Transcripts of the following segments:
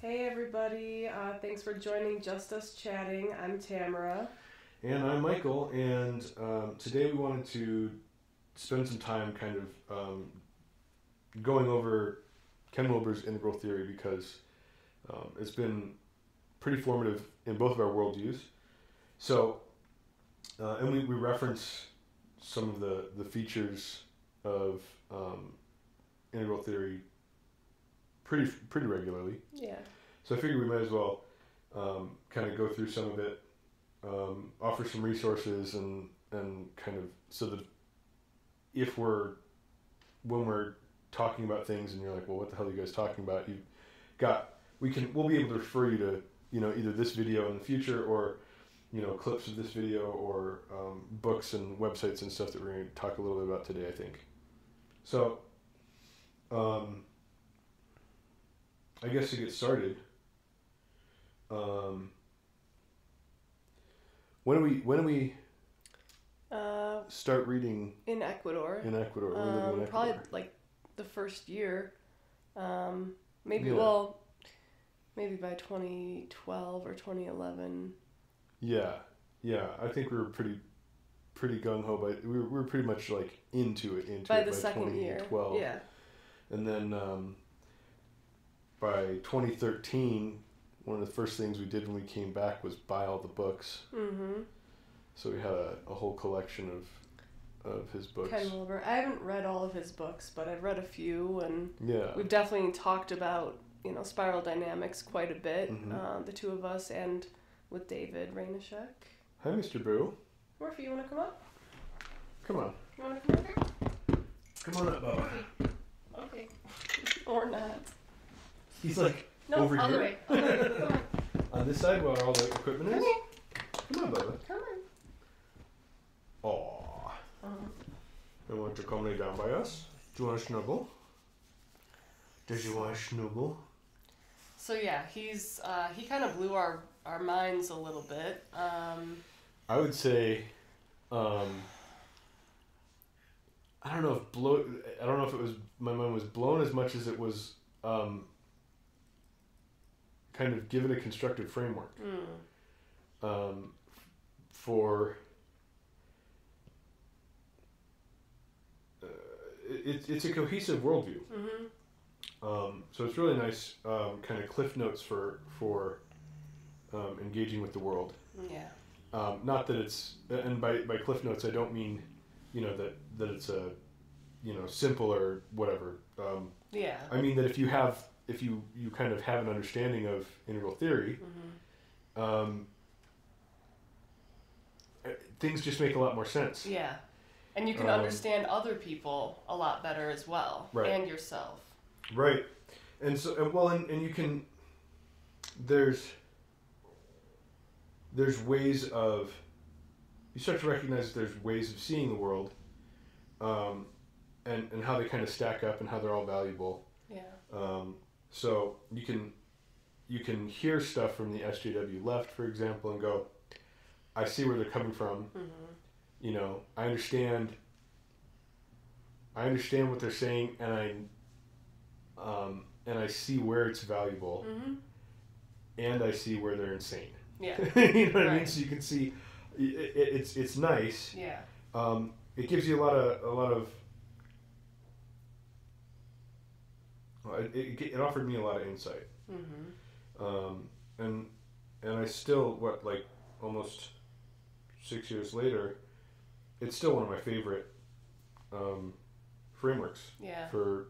Hey everybody, thanks for joining Just Us Chatting. I'm Tamara. And I'm Michael, and today we wanted to spend some time kind of going over Ken Wilber's integral theory because it's been pretty formative in both of our worldviews. So, and we reference some of the features of integral theory pretty regularly. Yeah. So I figured we might as well kind of go through some of it, offer some resources, and kind of so that when we're talking about things and you're like, well, what the hell are you guys talking about? We'll be able to refer you to either this video in the future or clips of this video or books and websites and stuff that we're going to talk a little bit about today, I think. So, I guess to get started, when do we start reading in Ecuador? In Ecuador, we're living in Ecuador. Probably like the first year, maybe by 2012 or 2011. Yeah. I think we were pretty gung ho, but we were pretty much like into it by the second year. 2012. Yeah. And then by 2013, one of the first things we did when we came back was buy all the books. Mm-hmm. So we had a whole collection of his books. Ken Wilber. I haven't read all of his books, but I've read a few, and we've definitely talked about spiral dynamics quite a bit. Mm-hmm. The two of us, and with David Rainishek. Hi, Mr. Boo. Murphy, you want to come up? Come on. You want to come up? Come on up, Bubba. Okay. Or not. He's like over here. Come on. On this side where all the equipment is? Come on, Bubba. Come on. Aww. You want to come lay down by us? Do you want to snuggle? Does you want to snuggle? So yeah, he kind of blew our minds a little bit. I would say, I don't know if it was my mind was blown as much as it was kind of given a constructive framework for it's a cohesive worldview. Mm-hmm. So it's really nice kind of cliff notes for engaging with the world. Yeah. Not that it's, and by cliff notes I don't mean that it's a simple or whatever. Yeah. I mean that if you kind of have an understanding of integral theory, things just make a lot more sense. Yeah. And you can understand other people a lot better as well, right. And yourself. Right. And so, and you can, there's ways of, you start to recognize that there's ways of seeing the world, and how they kind of stack up and how they're all valuable. Yeah. So you can hear stuff from the SJW left, for example, and go, I see where they're coming from. Mm-hmm. I understand what they're saying, and I see where it's valuable, and I see where they're insane. Yeah. You know what I mean? So you can see, it's nice. Yeah. It gives you a lot of. It offered me a lot of insight. Mm-hmm. And I still almost 6 years later, it's still one of my favorite frameworks. Yeah. For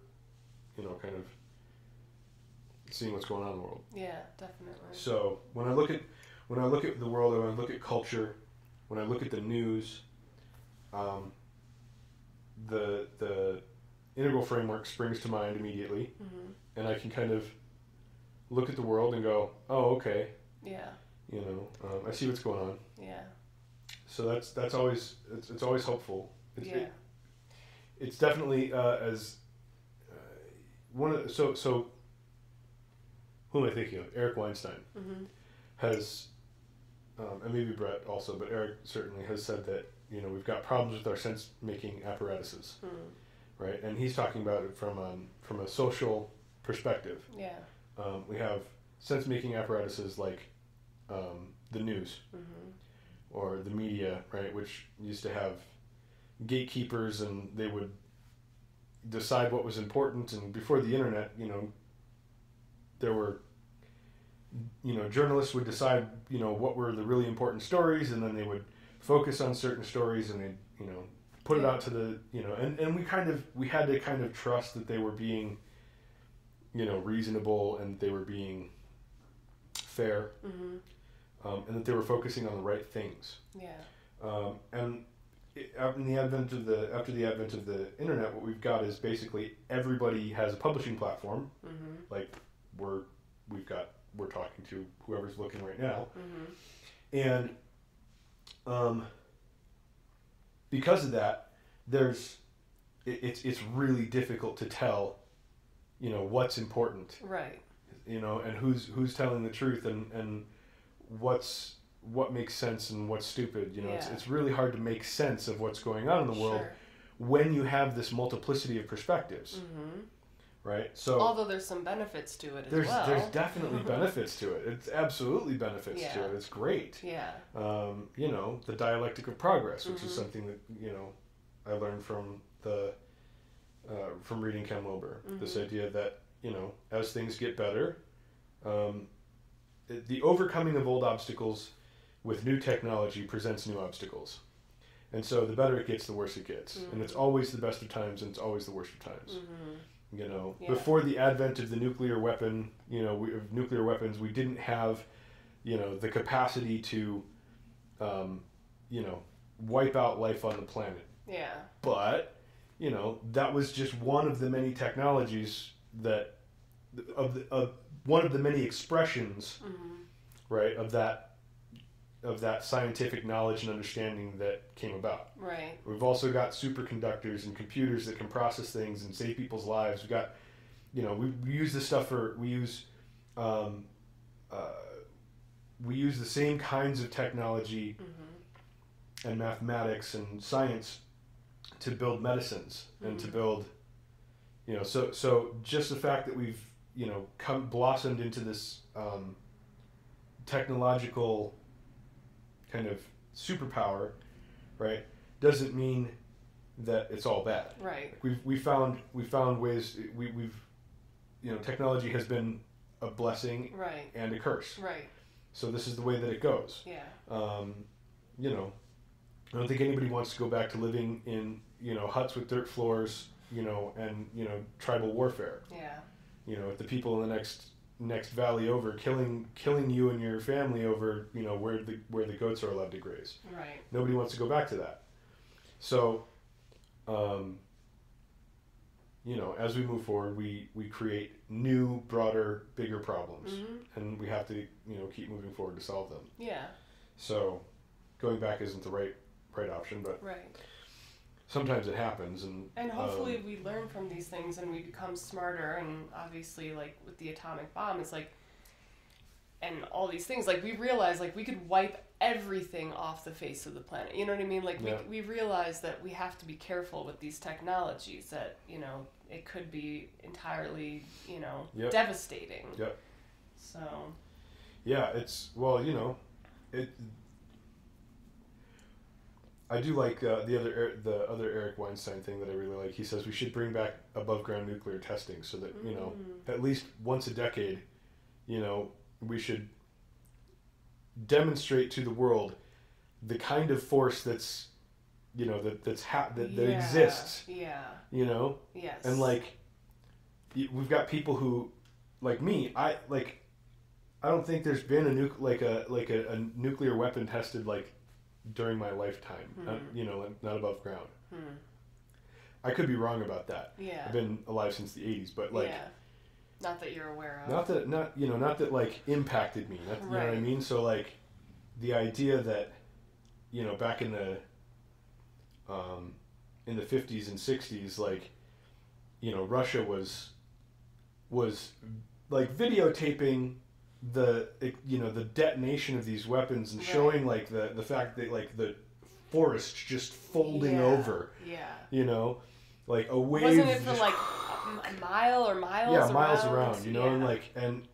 kind of seeing what's going on in the world. Yeah, definitely. So when I look at the world, when I look at culture, when I look at the news, the integral framework springs to mind immediately, and I can kind of look at the world and go, oh, okay. Yeah. I see what's going on. Yeah. So that's always it's always helpful. It's definitely as one of so who am I thinking of? Eric Weinstein has, and maybe Brett also, but Eric certainly has said that we've got problems with our sense-making apparatuses, right? And he's talking about it from a social perspective. Yeah. We have sense-making apparatuses like the news or the media, right, which used to have gatekeepers, and they would decide what was important. And before the internet, there were, journalists would decide, what were the really important stories, and then they would focus on certain stories, and they'd, put it out to the, and we had to kind of trust that they were being, reasonable, and they were being fair, and that they were focusing on the right things. Yeah. And after the advent of the internet, what we've got is basically everybody has a publishing platform. Like we're talking to whoever's looking right now, and because of that, it's really difficult to tell, what's important, right? And who's telling the truth, and what makes sense and what's stupid. It's really hard to make sense of what's going on in the world when you have this multiplicity of perspectives, right? So although there's some benefits to it as well. There's definitely benefits to it. It's absolutely benefits to it. It's great. Yeah. The dialectic of progress, which is something that I learned from from reading Ken Wilber. This idea that as things get better, the overcoming of old obstacles with new technology presents new obstacles. And so the better it gets, the worse it gets. And it's always the best of times, and it's always the worst of times. Before the advent of the nuclear weapon, of nuclear weapons, we didn't have, the capacity to, wipe out life on the planet. Yeah. But, that was just one of the many technologies one of the many expressions, right, of that scientific knowledge and understanding that came about. Right. We've also got superconductors and computers that can process things and save people's lives. We've got, we use this stuff we use the same kinds of technology and mathematics and science to build medicines and to build, so just the fact that we've, blossomed into this technological kind of superpower, right, doesn't mean that it's all bad. Right. We found ways. We've technology has been a blessing and a curse. Right. So this is the way that it goes. Yeah. I don't think anybody wants to go back to living in huts with dirt floors, and tribal warfare. Yeah. The people in the next valley over killing you and your family over where the goats are allowed to graze. Right. Nobody wants to go back to that. So as we move forward, we create new, broader, bigger problems, and we have to keep moving forward to solve them. Yeah. So going back isn't the right option, but sometimes it happens, and hopefully we learn from these things and we become smarter. And obviously, like with the atomic bomb, it's like, and all these things, like we realize like we could wipe everything off the face of the planet. You know what I mean? Like we realize that we have to be careful with these technologies, that it could be entirely devastating. Yep. So. Yeah, it's it. I do like the other Eric Weinstein thing that I really like. He says we should bring back above ground nuclear testing, so that at least once a decade, we should demonstrate to the world the kind of force that's that exists. Yeah. Yes. And like we've got people who, like me, I don't think there's been a nuclear weapon tested like during my lifetime, not above ground. I could be wrong about that. Yeah. I've been alive since the 80s, but like, not that you're aware of. Not that like impacted me. You know what I mean? So like, the idea that, back in the 50s and 60s, like, Russia was like videotaping the detonation of these weapons and showing like the fact that like the forest just folding over, like a wave. Wasn't it for like a mile or miles? Yeah, miles around. You know,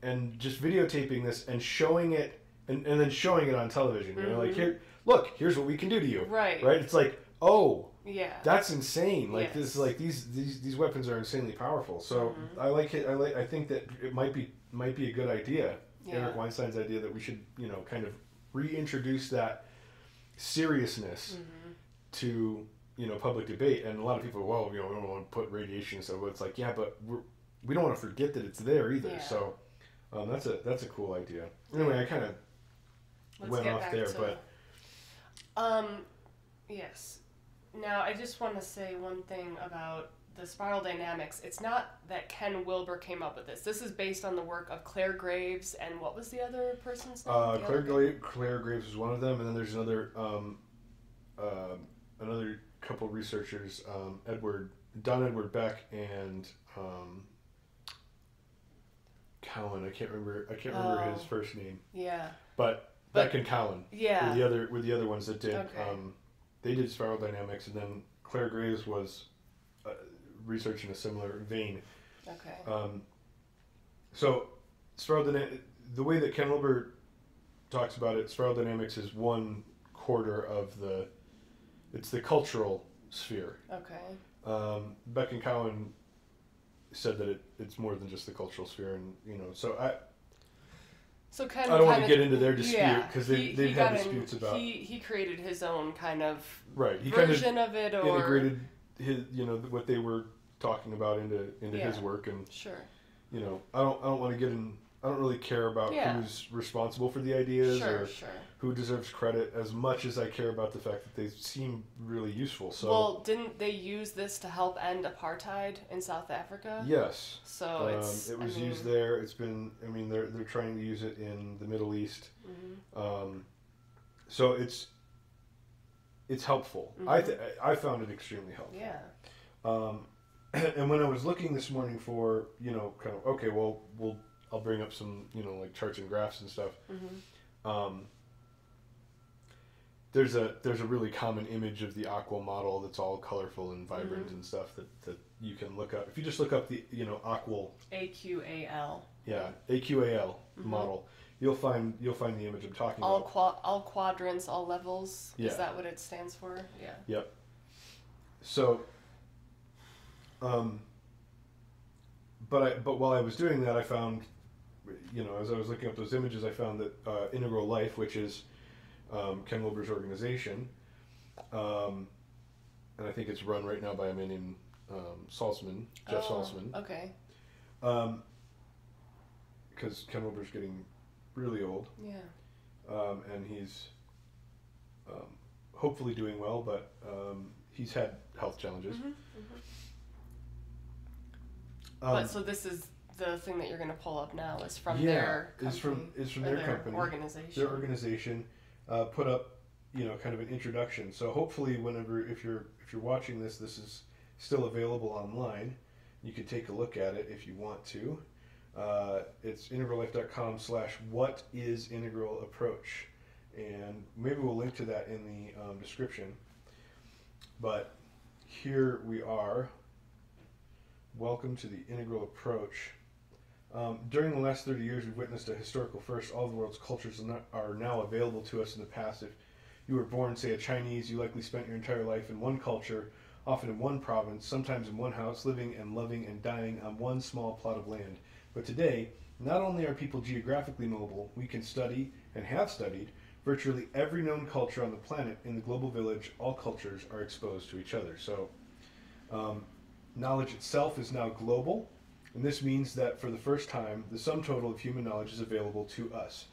and just videotaping this and showing it, and then showing it on television. You know, like here's what we can do to you. Right. Right. It's like, oh. Yeah. That's insane. Like this, like these weapons are insanely powerful. So I like it. I think that it might be a good idea. Yeah. Eric Weinstein's idea that we should, kind of reintroduce that seriousness to, public debate. And a lot of people, well, we don't want to put radiation and stuff. But it's like, yeah, but we don't want to forget that it's there either. Yeah. So that's a cool idea. Anyway, I kind of went off there, but yes. Now, I just want to say one thing about the spiral dynamics. It's not that Ken Wilber came up with this. This is based on the work of Claire Graves and what was the other person's name? Claire Graves was one of them, and then there's another couple researchers, Don Edward Beck and Cowen. I can't remember his first name. Yeah. But Beck and Cowen. Yeah. Were the other ones that did. Okay. They did spiral dynamics, and then Claire Graves was researching a similar vein. Okay. So, the way that Ken Wilber talks about it, spiral dynamics is 1/4 of it's the cultural sphere. Okay. Beck and Cowen said that it's more than just the cultural sphere, and so I don't want to get into their dispute because they've had disputes about. He created his own kind of He version of it, or integrated his what they were talking about into his work, and sure. I don't want to get in. I don't really care about who's responsible for the ideas or who deserves credit as much as I care about the fact that they seem really useful. So, well, didn't they use this to help end apartheid in South Africa? Yes. So it was used there. It's been. They're trying to use it in the Middle East. So it's helpful. I found it extremely helpful. Yeah. And when I was looking this morning for kind of okay, well I'll bring up some like charts and graphs and stuff. There's a really common image of the aqua model that's all colorful and vibrant and stuff that you can look up. If you just look up the aqua AQAL. Yeah, AQAL model. You'll find the image I'm talking about. All quadrants, all levels. Yeah. Is that what it stands for? Yeah. Yep. So but while I was doing that, I found as I was looking up those images, I found that Integral Life, which is Ken Wilber's organization, and I think it's run right now by a man named Salzman, Jeff Salzman. Okay. Because Ken Wilber's getting really old. Yeah. And he's hopefully doing well, but he's had health challenges. But so this is the thing that you're going to pull up now is from their company. Is from their company. Organization. Their organization put up, kind of an introduction. So hopefully, if you're watching this is still available online. You can take a look at it if you want to. It's integrallife.com/what is integral approach, and maybe we'll link to that in the description. But here we are. Welcome to the integral approach. During the last 30 years, we've witnessed a historical first. All the world's cultures are now available to us in the past. If you were born, say, a Chinese, you likely spent your entire life in one culture, often in one province, sometimes in one house, living and loving and dying on one small plot of land. But today, not only are people geographically mobile, we can study, and have studied, virtually every known culture on the planet. In the global village, all cultures are exposed to each other. So, knowledge itself is now global, and this means that for the first time, the sum total of human knowledge is available to us.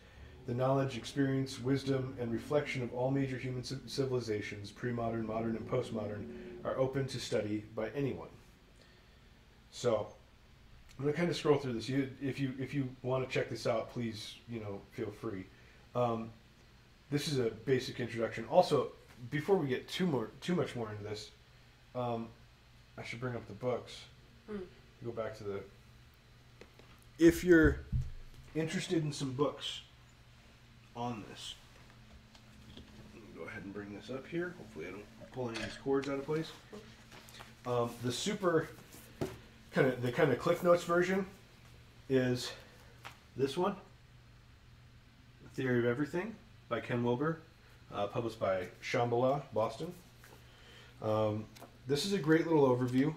The knowledge, experience, wisdom, and reflection of all major human civilizations, pre-modern, modern, and postmodern, are open to study by anyone. So, I'm going to kind of scroll through this. If you want to check this out, please, feel free. This is a basic introduction. Also, before we get too much more into this, I should bring up the books. Go back to the. If you're interested in some books on this, go ahead and bring this up here. Hopefully, I don't pull any of these cords out of place. The super the kind of Cliff Notes version is this one, The Theory of Everything by Ken Wilber, published by Shambhala, Boston. This is a great little overview,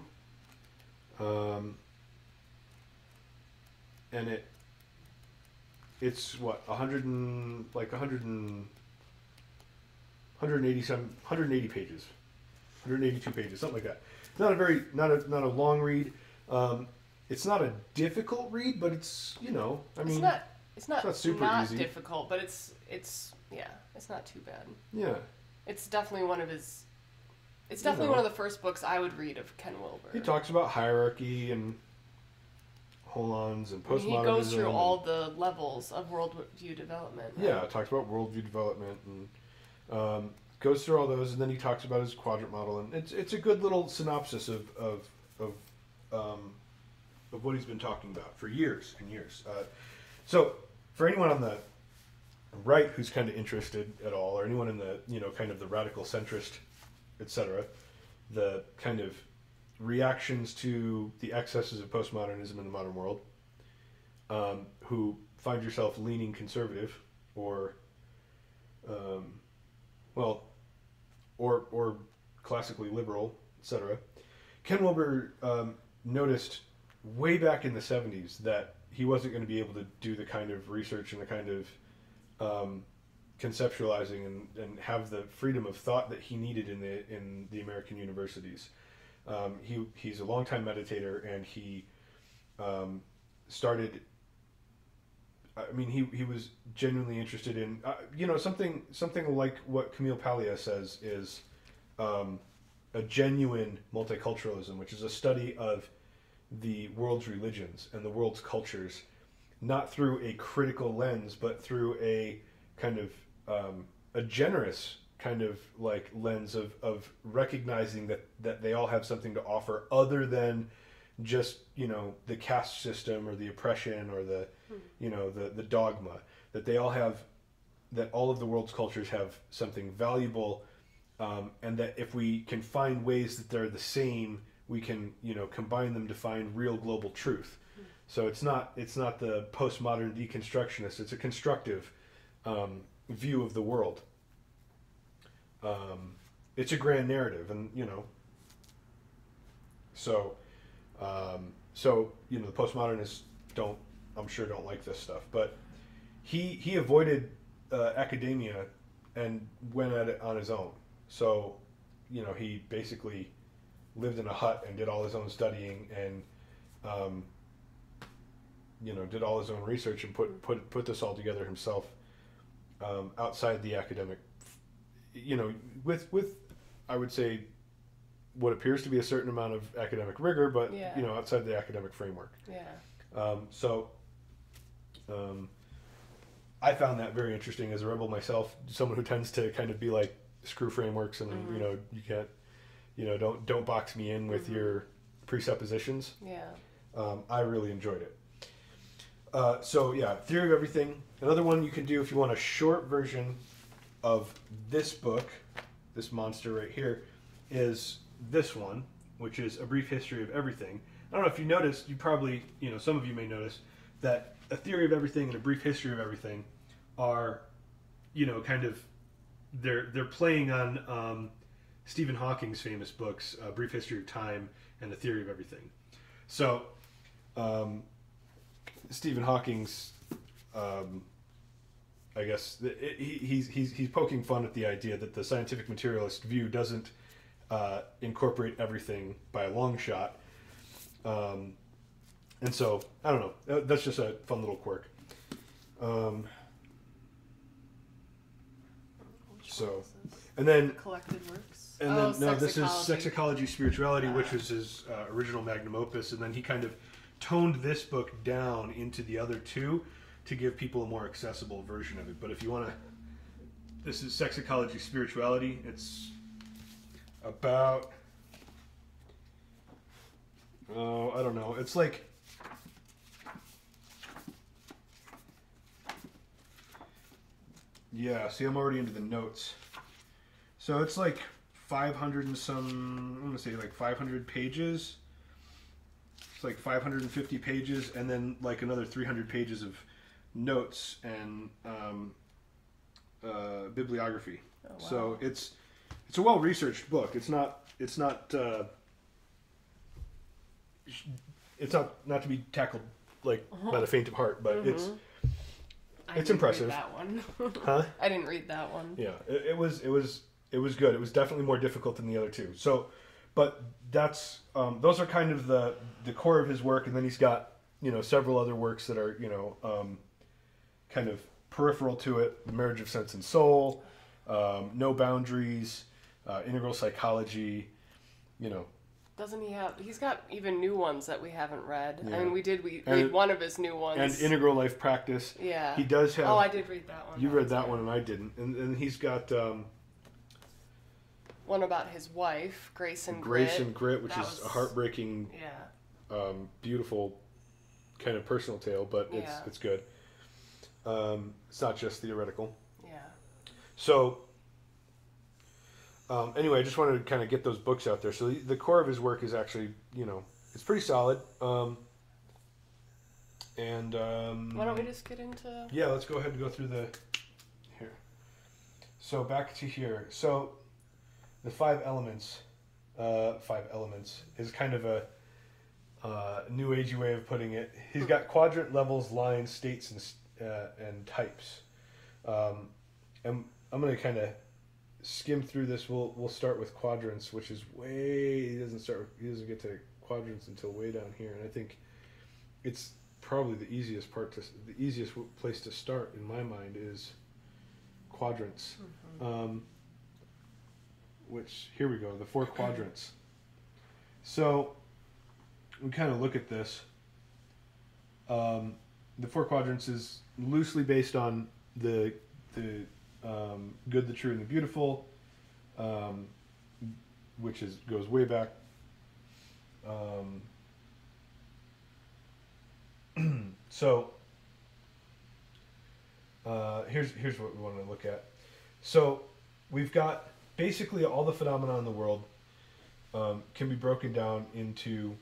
and it's what 180 pages, 182 pages, something like that. It's not a long read. It's not a difficult read, but it's it's not super easy. Difficult, but it's not too bad. Yeah. It's definitely one of his. It's definitely one of the first books I would read of Ken Wilber. He talks about hierarchy and holons and postmodernism. He goes through all the levels of worldview development. Right? Yeah, talks about worldview development and goes through all those, and then he talks about his quadrant model, and it's a good little synopsis of what he's been talking about for years and years. So for anyone on the right who's kind of interested at all, or anyone in the kind of the radical centrist, etc., the kind of reactions to the excesses of postmodernism in the modern world, who find yourself leaning conservative or or classically liberal, etc. Ken Wilber noticed way back in the 70s that he wasn't going to be able to do the kind of research and the kind of conceptualizing and have the freedom of thought that he needed in the American universities. He's a longtime meditator, and he started. I mean, he was genuinely interested in something like what Camille Paglia says is a genuine multiculturalism, which is a study of the world's religions and the world's cultures, not through a critical lens, but through a kind of a generous kind of like lens of recognizing that they all have something to offer other than just the caste system or the oppression or the the dogma, that they all have, that all of the world's cultures have something valuable, and that if we can find ways that they're the same, we can combine them to find real global truth. So it's not the postmodern deconstructionist, it's a constructive view of the world. It's a grand narrative, and so the postmodernists I'm sure don't like this stuff, but he avoided academia and went at it on his own. So he basically lived in a hut and did all his own studying and did all his own research and put this all together himself, outside the academic, with I would say what appears to be a certain amount of academic rigor, but outside the academic framework. I found that very interesting as a rebel myself, someone who tends to kind of be like, screw frameworks, and you can't, don't box me in with your presuppositions. I really enjoyed it. Theory of Everything. Another one you can do if you want a short version of this book, this monster right here, is this one, which is A Brief History of Everything. I don't know if you noticed, you probably, some of you may notice, that A Theory of Everything and A Brief History of Everything are, kind of, they're playing on Stephen Hawking's famous books, A Brief History of Time and A Theory of Everything. So, Stephen Hawking's, I guess, he's poking fun at the idea that the scientific materialist view doesn't incorporate everything by a long shot. And so, I don't know, that's just a fun little quirk. And then Collected Works. And then no, this is Sex Ecology, Spirituality, which was his original magnum opus, and then he kind of toned this book down into the other two to give people a more accessible version of it. But if you want to, this is Sex Ecology, Spirituality. It's about, I don't know, it's like, yeah, see, I'm already into the notes. So it's like 500 and some, I'm going to say like 500 pages. It's like 550 pages, and then like another 300 pages of notes and bibliography. Oh, wow. So it's a well-researched book. It's not not to be tackled like by the faint of heart, but it's impressive. Read that one. Huh? I didn't read that one. Yeah, it was good. It was definitely more difficult than the other two. So, but that's those are kind of the core of his work, and then he's got several other works that are kind of peripheral to it: The Marriage of Sense and Soul, No Boundaries, Integral Psychology. Doesn't he have? He's got even new ones that we haven't read. Yeah. I mean, we read one of his new ones. And Integral Life Practice. Yeah. He does have. Oh, I did read that one. You read that one, and I didn't. And he's got. One about his wife, Grayson Grit, which is a heartbreaking, beautiful kind of personal tale, but it's good. It's not just theoretical. Yeah. So, anyway, I just wanted to kind of get those books out there. So the core of his work is actually, it's pretty solid. And why don't we just get into? Yeah, let's go ahead and go through here. So back to here. So the five elements is kind of a new agey way of putting it. He's got quadrant levels, lines, states, and types. And I'm going to kind of skim through this. We'll start with quadrants, which is he doesn't get to quadrants until way down here, and I think it's probably the easiest place to start in my mind is quadrants. Which, here we go, the four quadrants. So we kind of look at this. The four quadrants is loosely based on the good, the true, and the beautiful, which goes way back. So here's what we want to look at. So we've got basically all the phenomena in the world can be broken down into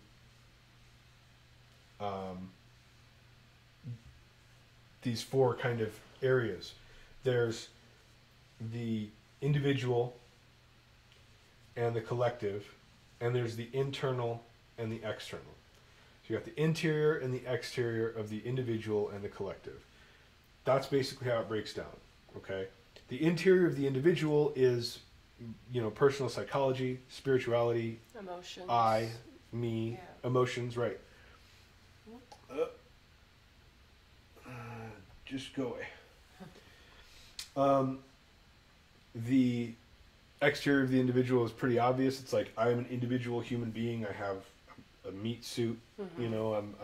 these four kind of areas. There's the individual and the collective, and there's the internal and the external. So you got the interior and the exterior of the individual and the collective. That's basically how it breaks down, okay? The interior of the individual is, personal psychology, spirituality, emotions, I, me, emotions, right. Just go away. The exterior of the individual is pretty obvious. It's like, I'm an individual human being. I have a meat suit. I'm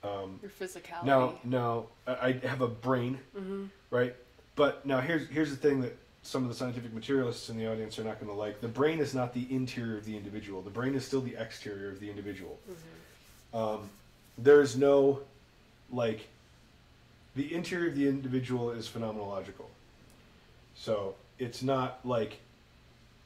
your physicality. Now I have a brain, right? But now here's the thing that some of the scientific materialists in the audience are not going to like. The brain is not the interior of the individual. The brain is still the exterior of the individual. There's no, the interior of the individual is phenomenological. So it's not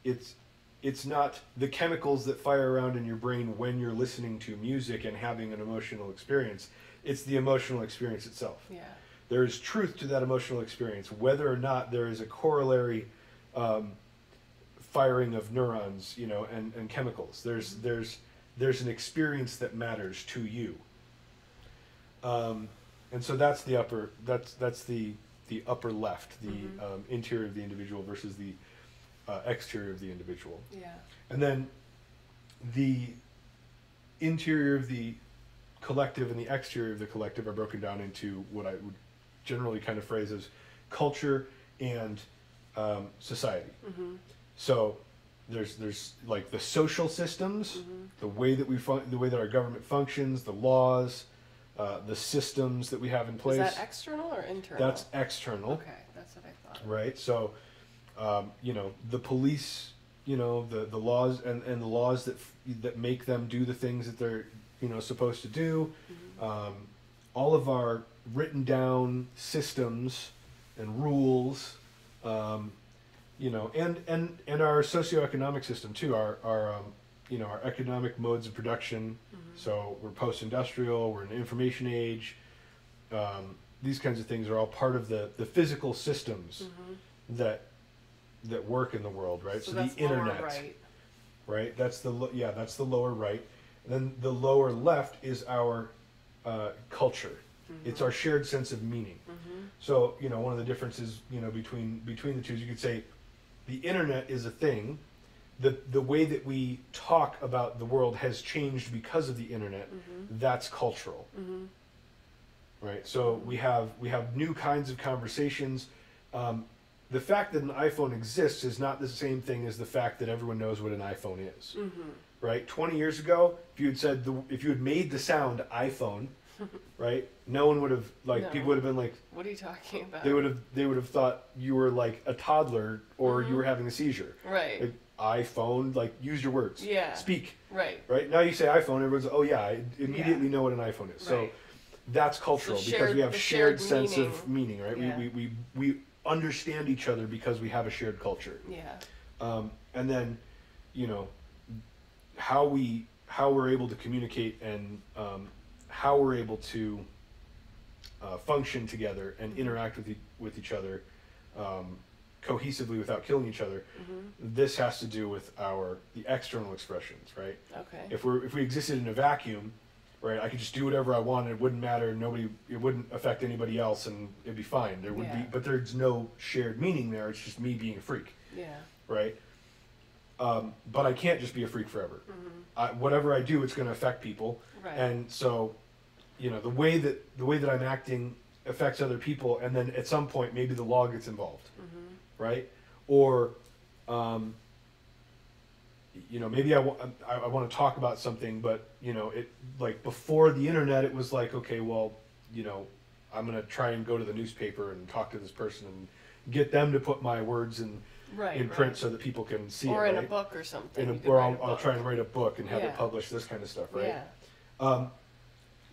it's not the chemicals that fire around in your brain when you're listening to music and having an emotional experience. It's the emotional experience itself. Yeah. There is truth to that emotional experience, whether or not there is a corollary firing of neurons, and chemicals. There's an experience that matters to you. And so that's the upper the upper left, the interior of the individual versus the exterior of the individual. Yeah. And then the interior of the collective and the exterior of the collective are broken down into what I would generally kind of phrase as culture and society. So there's like the social systems, the way that the way that our government functions, the laws, the systems that we have in place. Is that external or internal? That's external. Okay, that's what I thought. Right. So, the police, the laws and the laws that make them do the things that they're supposed to do. All of our written down systems and rules, you know, and our socioeconomic system too, our you know, our economic modes of production. So we're post-industrial, we're in the information age. These kinds of things are all part of the physical systems that work in the world, right? So that's the internet, right? That's the that's the lower right. And then the lower left is our culture. It's our shared sense of meaning. So, you know, one of the differences, you know, between the two is you could say the internet is a thing. The way that we talk about the world has changed because of the internet. That's cultural. Right? So we have new kinds of conversations. The fact that an iPhone exists is not the same thing as the fact that everyone knows what an iPhone is. Right? 20 years ago, if you had made the sound iPhone, right? No one would have people would have been like, "What are you talking about?" They would have thought you were like a toddler or you were having a seizure. Right. Like, iPhone, like use your words. Yeah. Speak. Right. Right? Now you say iPhone, everyone's like, oh yeah, I immediately know what an iPhone is. So that's cultural because we have shared sense of meaning, right? Yeah. We understand each other because we have a shared culture. Yeah. And then, you know, how we're able to communicate and how we're able to function together and interact with each other cohesively without killing each other. This has to do with the external expressions, right? Okay. If we existed in a vacuum, right, I could just do whatever I wanted. It wouldn't matter. It wouldn't affect anybody else, and it'd be fine. There would be, but there's no shared meaning there. It's just me being a freak. Yeah. Right. But I can't just be a freak forever. Whatever I do, it's going to affect people. Right. And so, you know, the way that I'm acting affects other people, and then at some point maybe the law gets involved, right? Or, you know, maybe I want to talk about something, but you know, it like before the internet, it was like, okay, well, you know, I'm gonna try and go to the newspaper and talk to this person and get them to put my words in print so that people can see or it, in right? a book or something. Or I'll try and write a book and have it published, this kind of stuff, right? Yeah.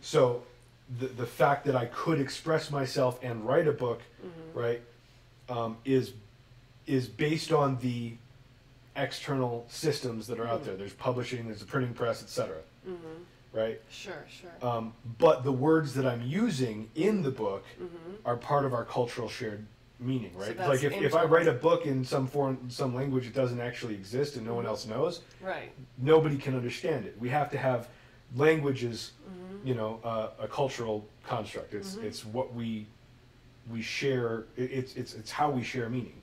So the fact that I could express myself and write a book, right, is based on the external systems that are out there. There's publishing, there's a printing press, etc. Right? Sure. But the words that I'm using in the book are part of our cultural shared meaning, right? So like if I write a book in some language that doesn't actually exist and no one else knows, right? Nobody can understand it. We have to have languages, you know, a cultural construct. It's what we share. It's how we share meaning,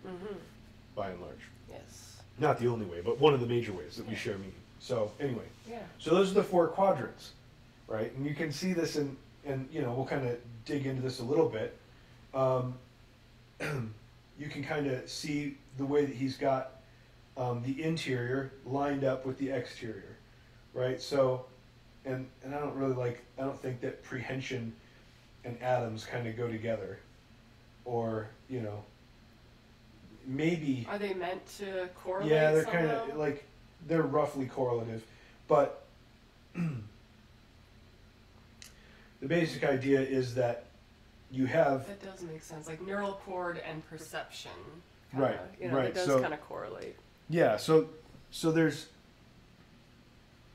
by and large. Yes. Not the only way, but one of the major ways that we share meaning. So anyway, yeah. So those are the 4 quadrants, right? And you can see this and you know, we'll kind of dig into this a little bit. You can kind of see the way that he's got the interior lined up with the exterior, right? So, and I don't think that prehension and atoms kind of go together, or you know, maybe. Are they meant to correlate? Yeah, they're somehow? kind of like they're roughly correlative, but the basic idea is that you have. That does make sense, like neural cord and perception. Right. You know, right. It does so, kind of correlate. Yeah. So there's.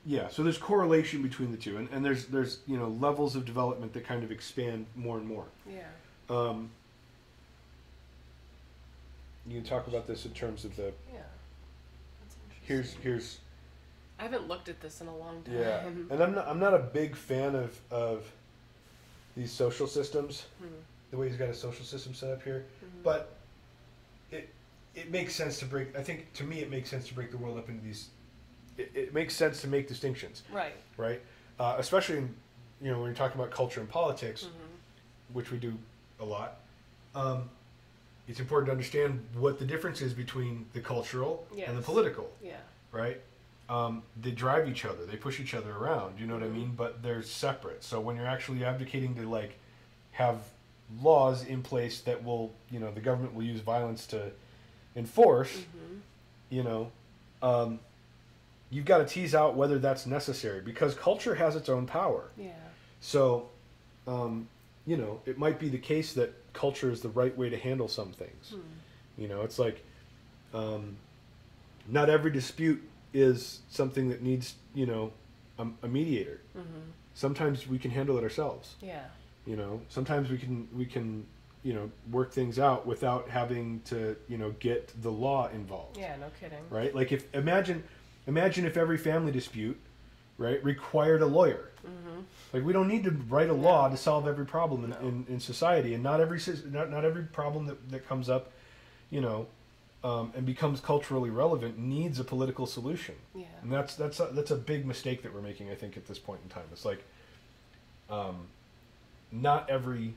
Yeah. So there's correlation between the two, and there's you know levels of development that kind of expand more and more. Yeah. You can talk about this in terms of the. Yeah. That's interesting. Here's. I haven't looked at this in a long time. Yeah, and I'm not a big fan of these social systems. The way he's got a social system set up here, but it makes sense to break. I think to me it makes sense to break the world up into these. It makes sense to make distinctions. Right. Right. Especially in, you know, when you're talking about culture and politics, which we do a lot. It's important to understand what the difference is between the cultural and the political. Yeah. Right? They drive each other. They push each other around. You know what I mean? But they're separate. So when you're actually advocating to like have laws in place that will, you know, the government will use violence to enforce, you know, you've got to tease out whether that's necessary because culture has its own power. Yeah. So, you know, it might be the case that culture is the right way to handle some things. You know, it's like, not every dispute is something that needs, a mediator. Mm-hmm. Sometimes we can handle it ourselves. Yeah. Sometimes we can work things out without having to, get the law involved. Yeah, no kidding. Right? Like imagine if every family dispute, right, required a lawyer. Mm-hmm. Like we don't need to write a law to solve every problem No. in society, and not every problem that comes up, and becomes culturally relevant needs a political solution. Yeah. And that's a big mistake that we're making, I think, at this point in time. It's like, not every,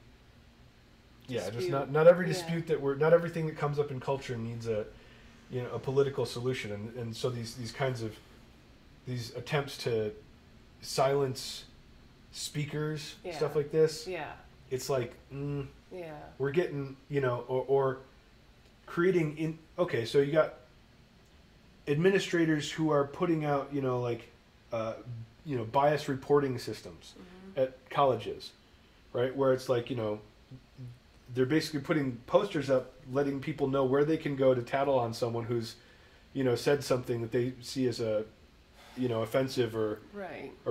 just not every dispute not everything that comes up in culture needs a political solution, and so these kinds of these attempts to silence speakers, stuff like this. Yeah. It's like, yeah. we're getting, or creating okay, so you got administrators who are putting out, bias reporting systems at colleges, right? Where it's like, they're basically putting posters up, letting people know where they can go to tattle on someone who's, said something that they see as a, offensive or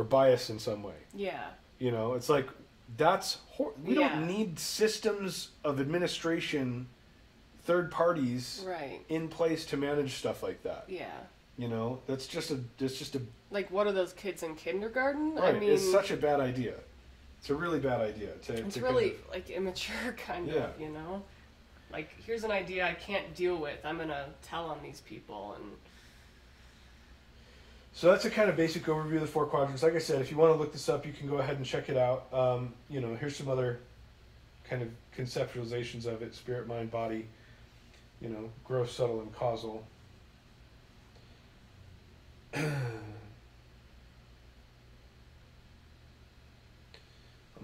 biased in some way. Yeah. It's like, we don't need systems of administration, third parties in place to manage stuff like that. Yeah. That's just a like, what are those kids in kindergarten? Right. I mean, it's such a bad idea. It's a really bad idea. It's really like immature kind of, Like, here's an idea I can't deal with. I'm gonna tell on these people. And so that's a kind of basic overview of the Four Quadrants. Like I said, if you want to look this up, you can go ahead and check it out. Here's some other kind of conceptualizations of it: spirit, mind, body. Gross, subtle, and causal. I'm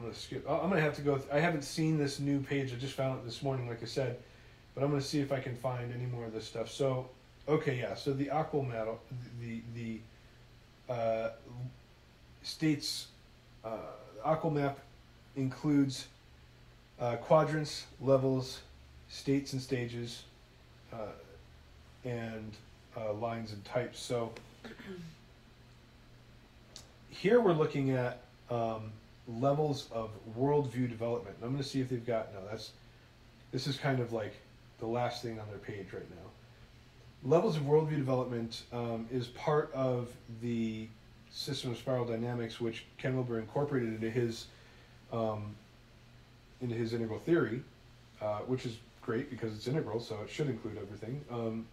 gonna skip. I'm gonna have to go. I haven't seen this new page. I just found it this morning, like I said, but I'm gonna see if I can find any more of this stuff. So, okay, yeah. So the Aquamat, the states, Aquamap includes quadrants, levels, states and stages, and lines and types. So here we're looking at levels of worldview development. And I'm going to see if they've got, this is kind of like the last thing on their page right now. Levels of worldview development is part of the system of spiral dynamics, which Ken Wilber incorporated into his integral theory, which is great because it's integral, so it should include everything.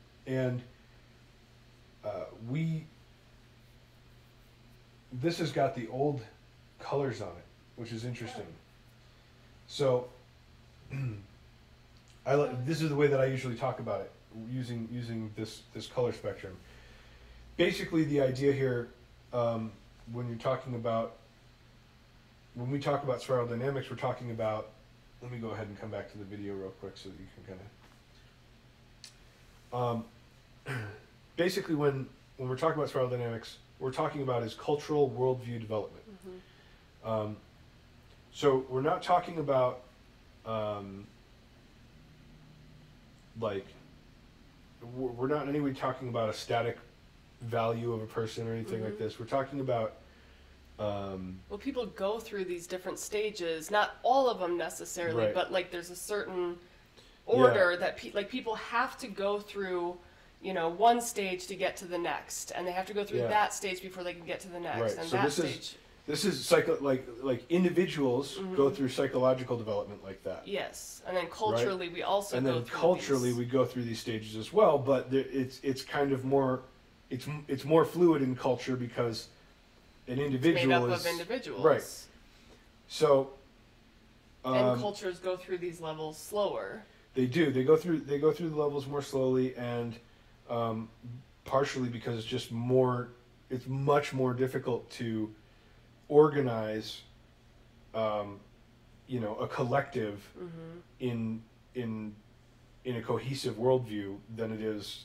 This has got the old colors on it, which is interesting. So, this is the way that I usually talk about it, using this color spectrum. Basically, the idea here, when we talk about spiral dynamics, we're talking about. Let me go ahead and come back to the video real quick so that you can kind of. Basically, when we're talking about spiral dynamics, we're talking about is cultural worldview development. Mm-hmm. So we're not talking about we're not in any way talking about a static value of a person or anything like this. We're talking about well, people go through these different stages, not all of them necessarily, but like there's a certain order that people have to go through, one stage to get to the next, and they have to go through that stage before they can get to the next. Right. And So that stage. This is like individuals go through psychological development like that. Yes, and then culturally we also and go then through culturally we go through these stages as well. But it's kind of more it's more fluid in culture because an individual it's made up of individuals. Right. So. And cultures go through these levels slower. They do. They go through the levels more slowly, and partially because it's just more. It's much more difficult to organize, a collective in a cohesive worldview than it is,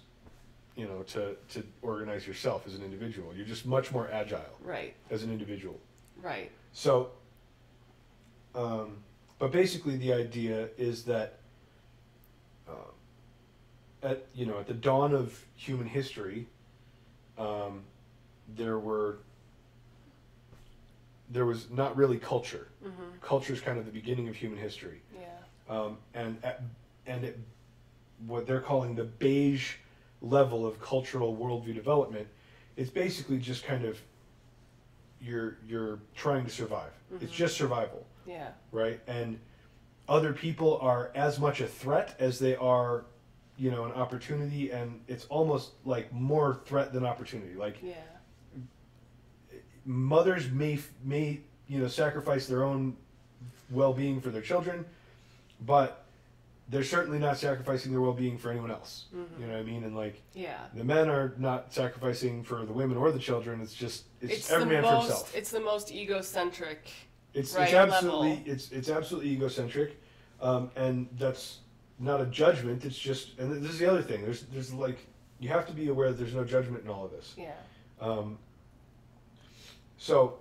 to organize yourself as an individual. You're just much more agile, right, as an individual. Right. So, but basically the idea is that at the dawn of human history, there was not really culture. Mm-hmm. Culture is kind of the beginning of human history. Yeah. And at what they're calling the beige level of cultural worldview development, it's basically just kind of you're trying to survive. Mm-hmm. It's just survival. Yeah. Right? And other people are as much a threat as they are, an opportunity, and it's almost like more threat than opportunity. Like, yeah. Mothers may sacrifice their own well-being for their children, but they're certainly not sacrificing their well-being for anyone else. Mm-hmm. You know what I mean? And like, yeah. the men are not sacrificing for the women or the children. It's every man for himself. It's the most egocentric. It's level. It's absolutely egocentric, and that's not a judgment. It's just, and this is the other thing. There's like, you have to be aware that there's no judgment in all of this. Yeah. So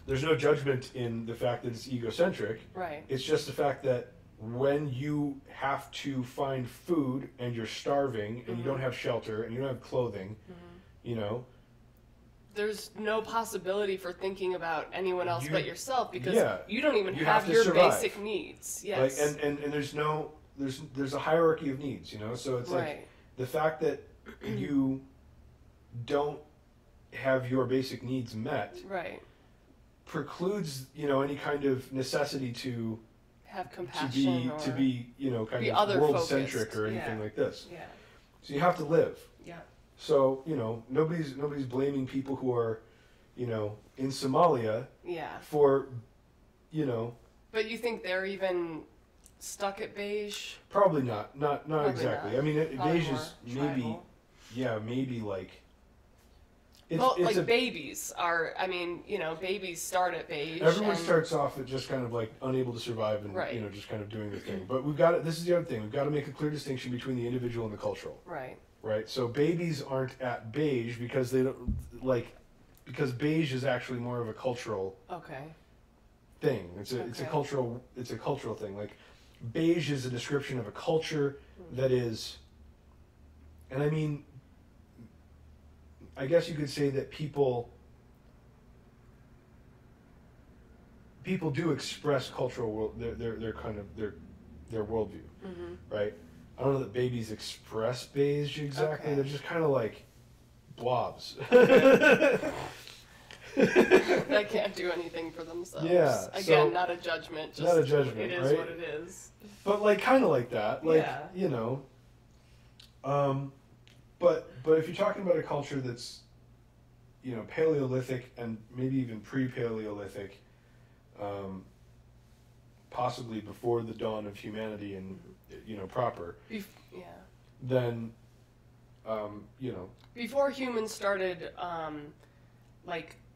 there's no judgment in the fact that it's egocentric. Right. It's just the fact that when you have to find food and you're starving and mm-hmm. you don't have shelter and you don't have clothing, mm-hmm. There's no possibility for thinking about anyone else but yourself, because you don't even have your survive. Basic needs. Yes. Like, and there's a hierarchy of needs, so it's right. like the fact that you don't have your basic needs met right. precludes any kind of necessity to have compassion to be kind of world centric or anything like this. Yeah. So you have to live. Yeah. So nobody's blaming people who are in Somalia for But you think they're even stuck at beige? Probably not. Not Probably exactly. Not. I mean, beige is tribal. maybe like. Babies are. I mean, babies start at beige. Everyone starts off at just kind of like unable to survive and right. Just kind of doing their thing. But we've got to, this is the other thing. We've got to make a clear distinction between the individual and the cultural. Right. Right. So babies aren't at beige because they don't because beige is actually more of a cultural. Okay. Thing. It's a cultural thing. Like, beige is a description of a culture that is, and I mean, I guess you could say that people do express cultural their kind of their worldview, mm-hmm. right? I don't know that babies express beige exactly. They're just kind of like blobs. They can't do anything for themselves. Yeah. Again, not a judgment. Just not a judgment. It is right? what it is. But like, kind of like that. Like, But if you're talking about a culture that's, Paleolithic and maybe even pre-Paleolithic, possibly before the dawn of humanity and proper. Then, Before humans started,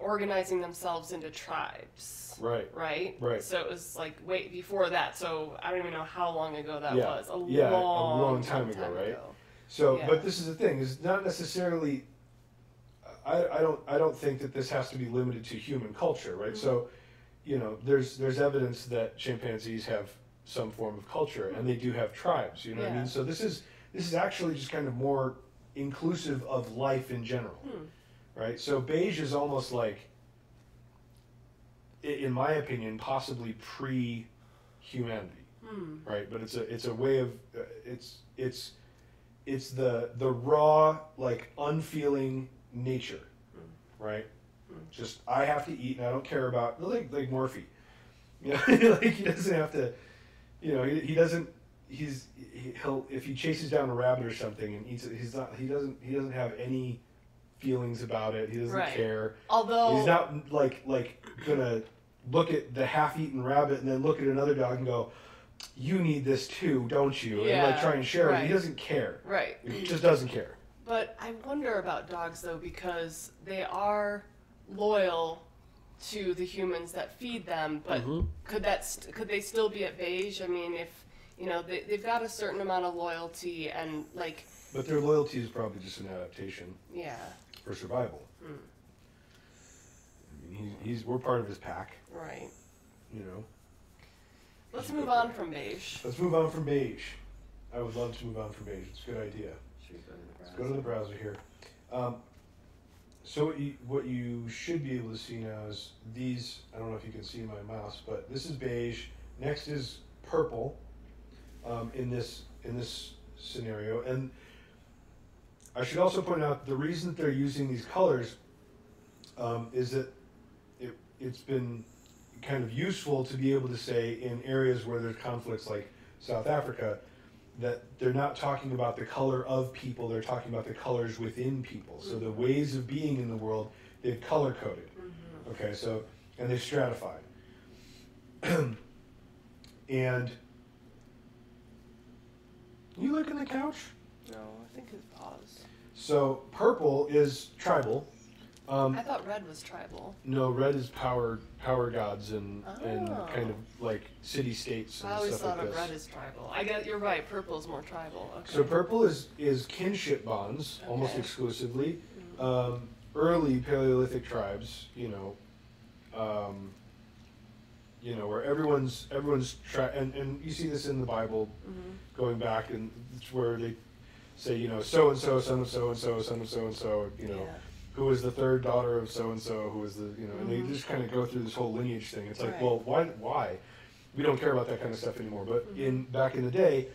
organizing themselves into tribes. Right. Right? Right. So it was way before that. So I don't even know how long ago that was. A long time ago, right? So, but this is the thing: is not necessarily. I don't think that this has to be limited to human culture, right? Mm-hmm. So, there's evidence that chimpanzees have some form of culture, and they do have tribes. You know what I mean? So this is actually just kind of more inclusive of life in general. Right, so beige is almost like, in my opinion, possibly pre-humanity, right? But it's a way of it's the raw, like, unfeeling nature, right? Just, I have to eat and I don't care about, like Morphe, like, he doesn't have to, he doesn't. He'll if he chases down a rabbit or something and eats it, he doesn't have any feelings about it. He doesn't care. Although he's not like gonna look at the half-eaten rabbit and then look at another dog and go, "You need this too, don't you?" And try and share it. He doesn't care. Right. He just doesn't care. But I wonder about dogs though, because they are loyal to the humans that feed them. But could they still be at beige? I mean, if they've got a certain amount of loyalty and like. But their loyalty is probably just an adaptation. Yeah. For survival. I mean, we're part of his pack. Right. Let's move on from beige. Let's move on from beige. I would love to move on from beige. It's a good idea. Should we go to the browser? Let's go to the browser here. So what you should be able to see now is these. I don't know if you can see my mouse, but this is beige. Next is purple. In this scenario, and I should also point out the reason that they're using these colors is that it's been kind of useful to be able to say in areas where there's conflicts like South Africa that they're not talking about the color of people, they're talking about the colors within people. So the ways of being in the world, they've color coded. Okay, so, and they've stratified. And you looking at the couch? No, I think it's paused. So purple is tribal. I thought red was tribal. No, red is power gods and kind of like city states and I always stuff like thought this. of red as tribal. I guess you're right. Purple's more tribal. Okay. So purple is kinship bonds almost exclusively. Early Paleolithic tribes, where everyone's and you see this in the Bible going back, and it's where they say, so and so, son of so and so, son of so and so, who was the third daughter of so and so, who was the, and they just kind of go through this whole lineage thing. It's like, well, why? We don't care about that kind of stuff anymore. But back in the day,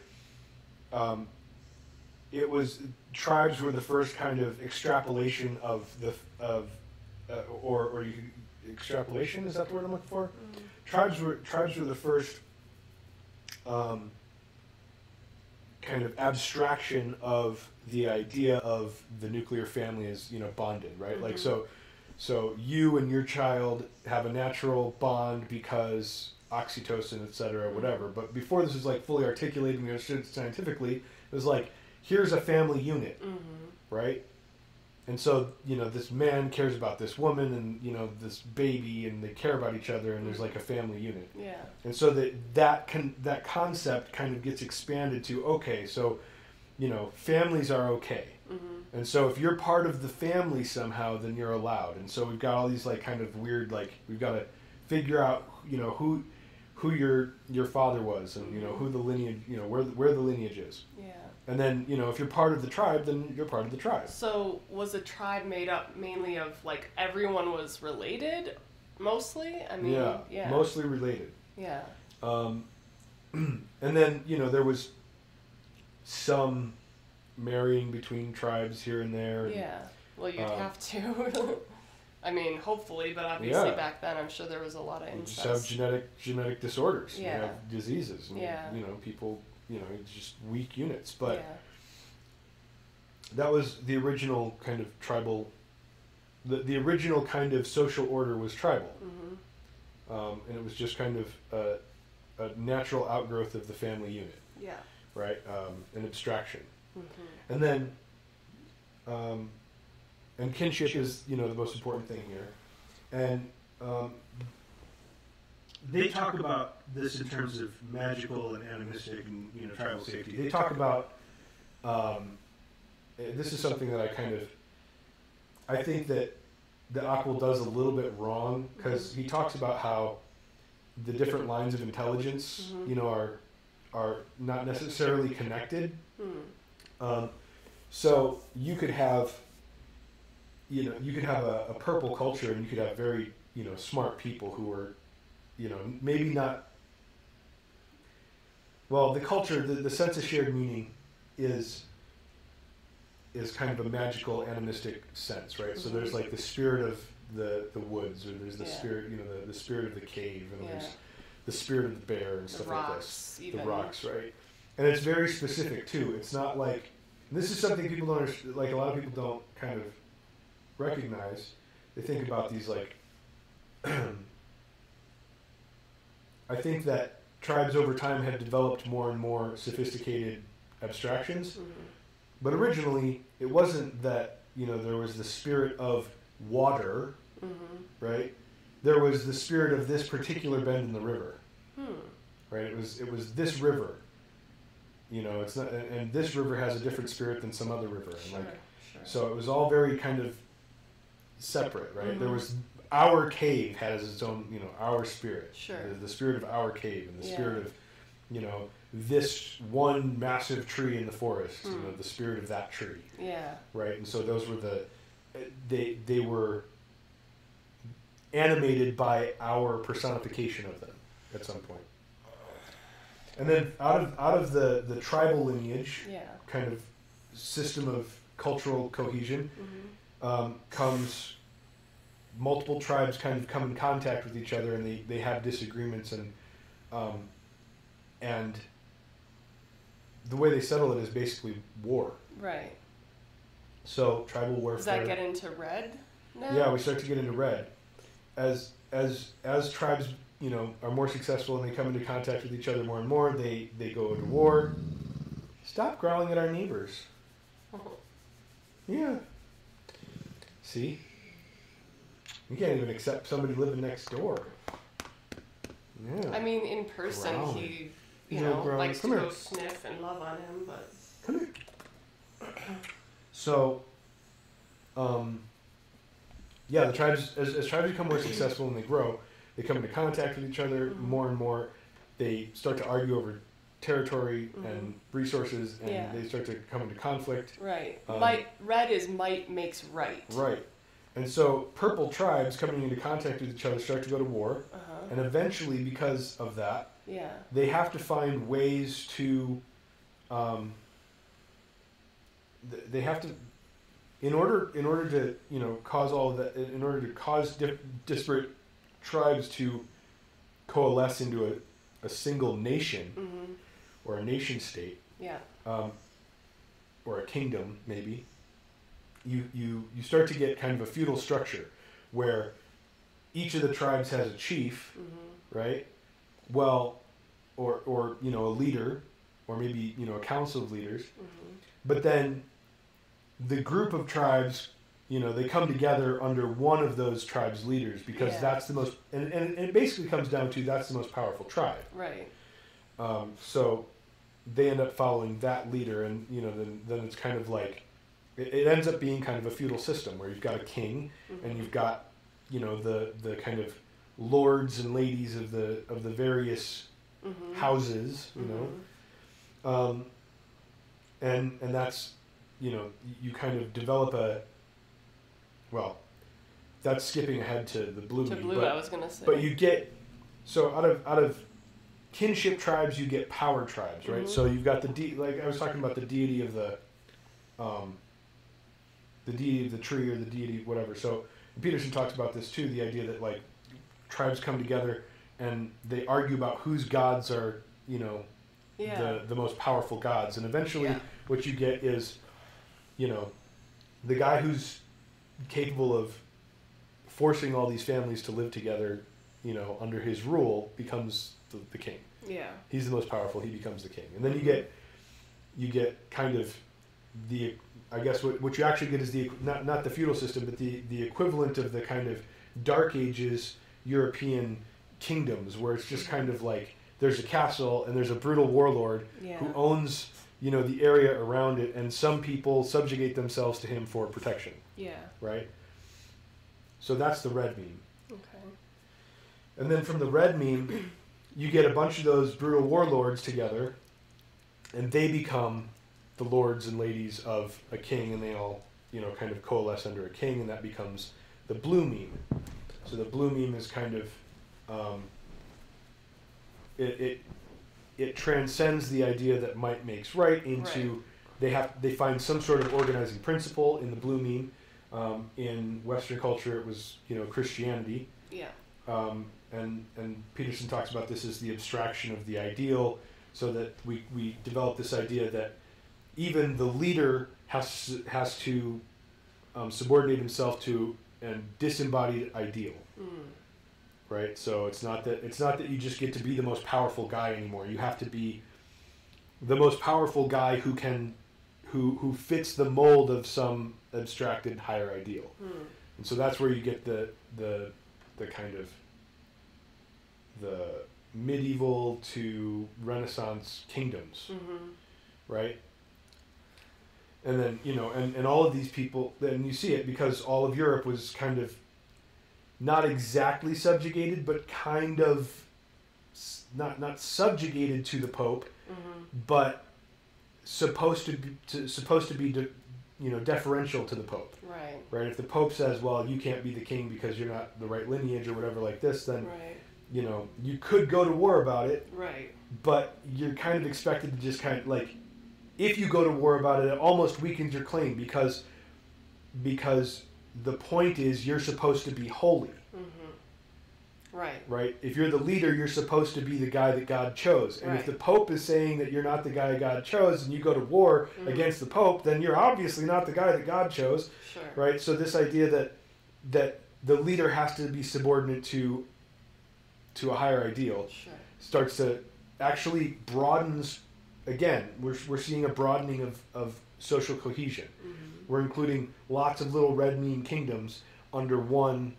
it was tribes were the first kind of extrapolation of or you could, extrapolation, is that the word I'm looking for? Tribes were the first kind of abstraction of the idea of the nuclear family as bonded, right? Like so you and your child have a natural bond because oxytocin, etc., whatever. But before this was like fully articulated and we understood it scientifically, it was like, here's a family unit, right? And so, this man cares about this woman and, this baby, and they care about each other, and there's like a family unit. Yeah. And so that concept kind of gets expanded to, okay, so, families are okay. And so if you're part of the family somehow, then you're allowed. And so we've got all these like kind of weird, like, we've got to figure out, who your father was, and, who the lineage, where the lineage is. Yeah. And then, if you're part of the tribe, then you're part of the tribe. So was a tribe made up mainly of, like, everyone was related, mostly? I mean, yeah. Mostly related. Yeah. And then, there was some marrying between tribes here and there. Yeah. Well, you'd have to. I mean, hopefully, but obviously back then I'm sure there was a lot of incest. You just have genetic disorders. Yeah. You have diseases. And, people... it's just weak units. But that was the original kind of tribal, the original kind of social order was tribal. And it was just kind of a natural outgrowth of the family unit. Yeah. Right? An abstraction. And then, and kinship is, the most important thing here. And they talk about this in terms of magical and animistic and tribal safety. They talk about this is something that I think that Ockwell does a little bit wrong, because he talks about how the different lines of intelligence are not necessarily connected. So you could have a purple culture, and you could have very smart people who are maybe not. Well, the culture, the sense of shared meaning is kind of a magical animistic sense, right? So there's like the spirit of the woods, or there's the spirit, the spirit of the cave, and there's the spirit of the bear and stuff like this. The rocks, right? And it's very specific too. It's not like, this is something people don't understand, like a lot of people don't kind of recognize. They think about these like. I think that tribes over time have developed more and more sophisticated abstractions, but originally it wasn't that there was the spirit of water, right? There was the spirit of this particular bend in the river, right? It was this river, it's not, and this river has a different spirit than some other river, and so it was all very kind of separate, right? There was. Our cave has its own, our spirit. Sure. The spirit of our cave, and the spirit of, this one massive tree in the forest, you know, the spirit of that tree. Yeah. Right? And so those were they were animated by our personification of them at some point. And then out of the tribal lineage, kind of system of cultural cohesion, comes multiple tribes kind of come in contact with each other, and they have disagreements, and the way they settle it is basically war. Right. So tribal warfare. Does that get into red now? Yeah, we start to get into red. As tribes, you know, are more successful and they come into contact with each other more and more, they go into war. Stop growling at our neighbors. Yeah. See? You can't even accept somebody living next door. Yeah. I mean, in person, he, you know, likes to go sniff and love on him, but... Come here. So, yeah, the tribes, as tribes become more successful and they grow, they come into contact with each other more and more. They start to argue over territory and resources, and they start to come into conflict. Right. Red is might makes right. Right. And so purple tribes coming into contact with each other start to go to war, and eventually, because of that, they have to find ways to, they have to, in order to, you know, cause all of that, in order to cause disparate tribes to coalesce into a single nation, or a nation state, or a kingdom maybe, you start to get kind of a feudal structure where each of the tribes has a chief, right? Well, or you know, a leader, or maybe, you know, a council of leaders. But then the group of tribes, you know, they come together under one of those tribes' leaders, because that's the most, and it basically comes down to that's the most powerful tribe. Right. So they end up following that leader, and, you know, then it's kind of like, it ends up being kind of a feudal system where you've got a king, and you've got, you know, the kind of lords and ladies of the various houses, you know, and that's, you know, you kind of develop well, that's skipping ahead to the blue. To blue, I was gonna say. But you get, so out of kinship tribes, you get power tribes, right? So you've got like I was talking about the deity of the deity of the tree, or the deity whatever. So Peterson talks about this too, the idea that like tribes come together and they argue about whose gods are, you know, the most powerful gods, and eventually what you get is, you know, the guy who's capable of forcing all these families to live together, you know, under his rule becomes the king. Yeah. He's the most powerful, he becomes the king. And then you get kind of the, I guess what you actually get is the, not the feudal system, but the equivalent of the kind of Dark Ages European kingdoms, where it's just kind of like there's a castle and there's a brutal warlord who owns, you know, the area around it, and some people subjugate themselves to him for protection. Yeah. Right? So that's the red meme. Okay. And then from the red meme, you get a bunch of those brutal warlords together, and they become the lords and ladies of a king, and they all, you know, kind of coalesce under a king, and that becomes the blue meme. So the blue meme is kind of, it transcends the idea that might makes right into they find some sort of organizing principle in the blue meme. In Western culture, it was, you know, Christianity. Yeah. And Peterson talks about this as the abstraction of the ideal, so that we develop this idea that even the leader has to subordinate himself to a disembodied ideal. Right? So it's not that you just get to be the most powerful guy anymore. You have to be the most powerful guy who fits the mold of some abstracted higher ideal. And so that's where you get the kind of the medieval to Renaissance kingdoms. Right? And then, you know, and all of these people, then you see it because all of Europe was kind of not exactly subjugated, but kind of not subjugated to the Pope, but supposed to be deferential to the Pope. Right. Right. If the Pope says, "Well, you can't be the king because you're not the right lineage" or whatever like this, then you could go to war about it. Right. But you're kind of expected to just kind of like, if you go to war about it, it almost weakens your claim because the point is you're supposed to be holy. Right. Right? If you're the leader, you're supposed to be the guy that God chose. And if the Pope is saying that you're not the guy God chose and you go to war against the Pope, then you're obviously not the guy that God chose. Sure. Right? So this idea that the leader has to be subordinate to a higher ideal starts to actually broadens. Again, we're seeing a broadening of social cohesion. We're including lots of little red mean kingdoms under one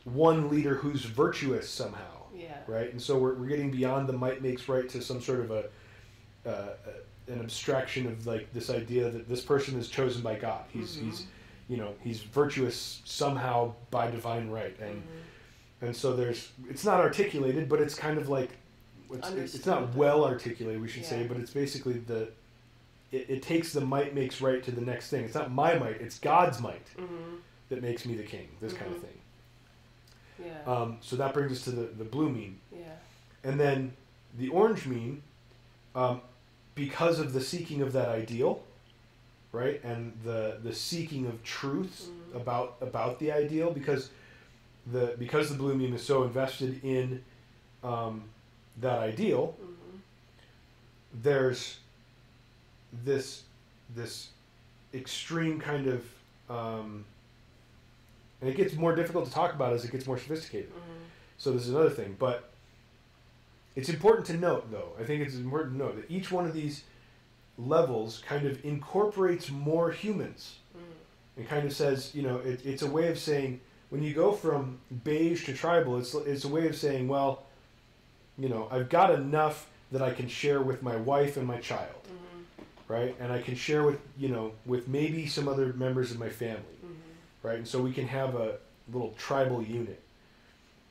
leader who's virtuous somehow. Yeah. Right? And so we're getting beyond the might makes right to some sort of an abstraction of like this idea that this person is chosen by God. He's virtuous somehow by divine right. And so it's not articulated, but it's kind of like it's not well articulated, we should say, but it's basically it takes the might makes right to the next thing. It's not my might, it's God's might that makes me the king, this kind of thing. Yeah. So that brings us to the blue mean. Yeah. And then the orange mean, because of the seeking of that ideal, right, and the seeking of truth about the ideal, because the blue mean is so invested in that ideal, there's this extreme kind of and it gets more difficult to talk about as it gets more sophisticated. So this is another thing, but it's important to note, though. I think it's important to note that each one of these levels kind of incorporates more humans. It kind of says, it's a way of saying, when you go from beige to tribal, it's a way of saying, well, I've got enough that I can share with my wife and my child, right? And I can share with maybe some other members of my family, right? And so we can have a little tribal unit.